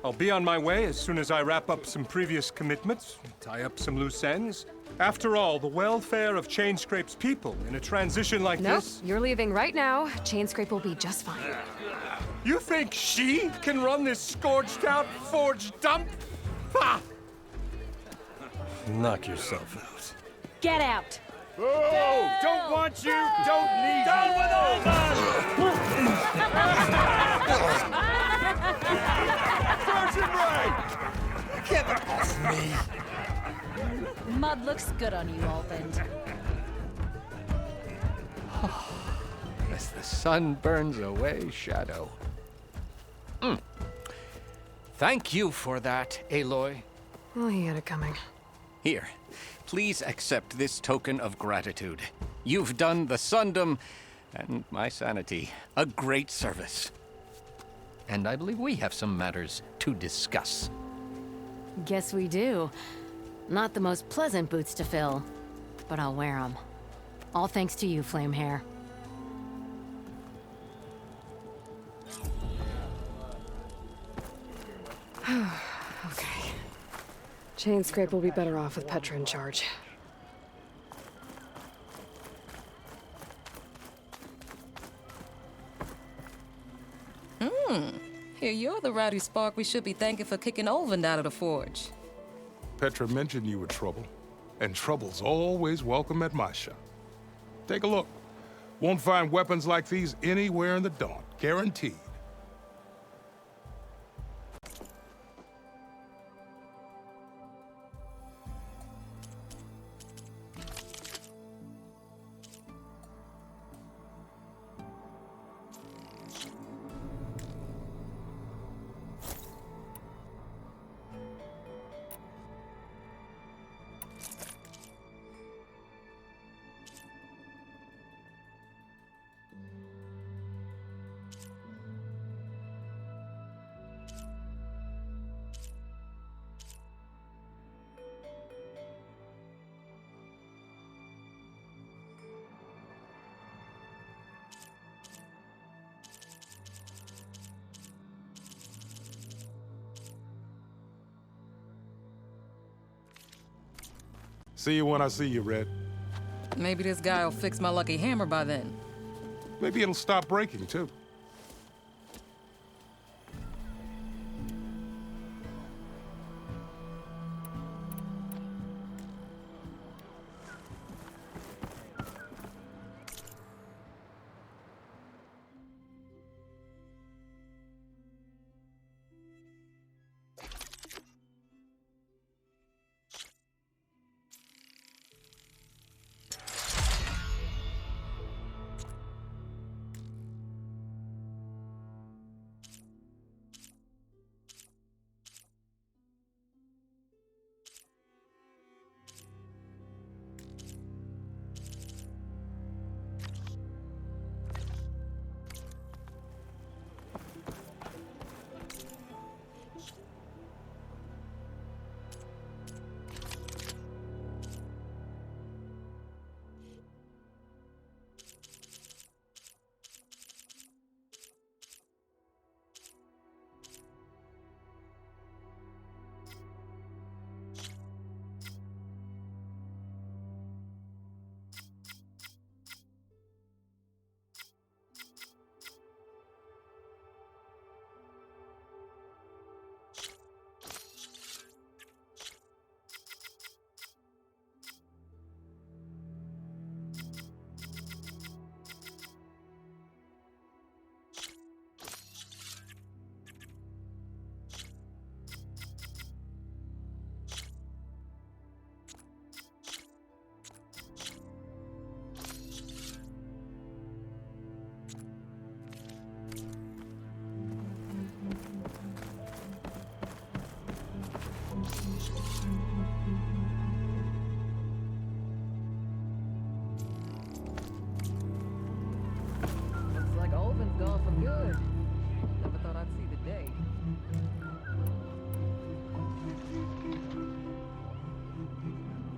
I'll be on my way as soon as I wrap up some previous commitments, tie up some loose ends. After all, the welfare of Chainscrape's people in a transition like this...
Nope, you're leaving right now. Chainscrape will be just fine.
You think she can run this scorched-out forged dump? Ha! Knock yourself out.
Get out!
Oh, don't want you, don't need Down you. With all Persian right!
Get off me!
Mud looks good on you, Alvin.
As the sun burns away shadow. Thank you for that, Aloy.
Well, he had it coming.
Here, please accept this token of gratitude. You've done the Sundom, and my sanity, a great service. And I believe we have some matters to discuss.
Guess we do. Not the most pleasant boots to fill, but I'll wear them. All thanks to you, Flamehair.
Okay. Chainscrape will be better off with Petra in charge.
Here, you're the rowdy spark we should be thanking for kicking Olvin out of the forge.
Petra mentioned you were trouble, and trouble's always welcome at my shop. Take a look. Won't find weapons like these anywhere in the Daunt, guaranteed. See you when I see you, Red.
Maybe this guy will fix my lucky hammer by then.
Maybe it'll stop breaking, too.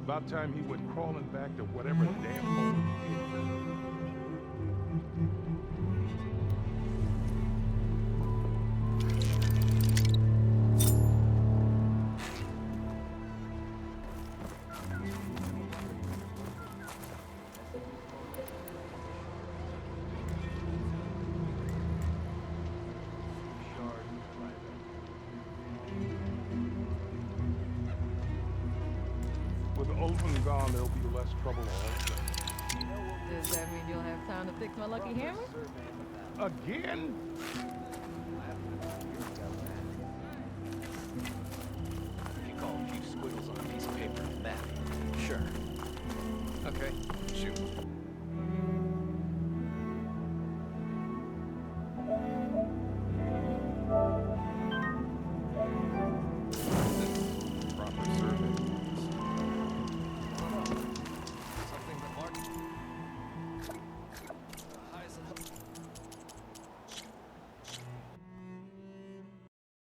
About time he went crawling back to whatever damn hole he came. With Ulven gone, there'll be less trouble all
Does that mean you'll have time to fix my lucky hammer?
Again?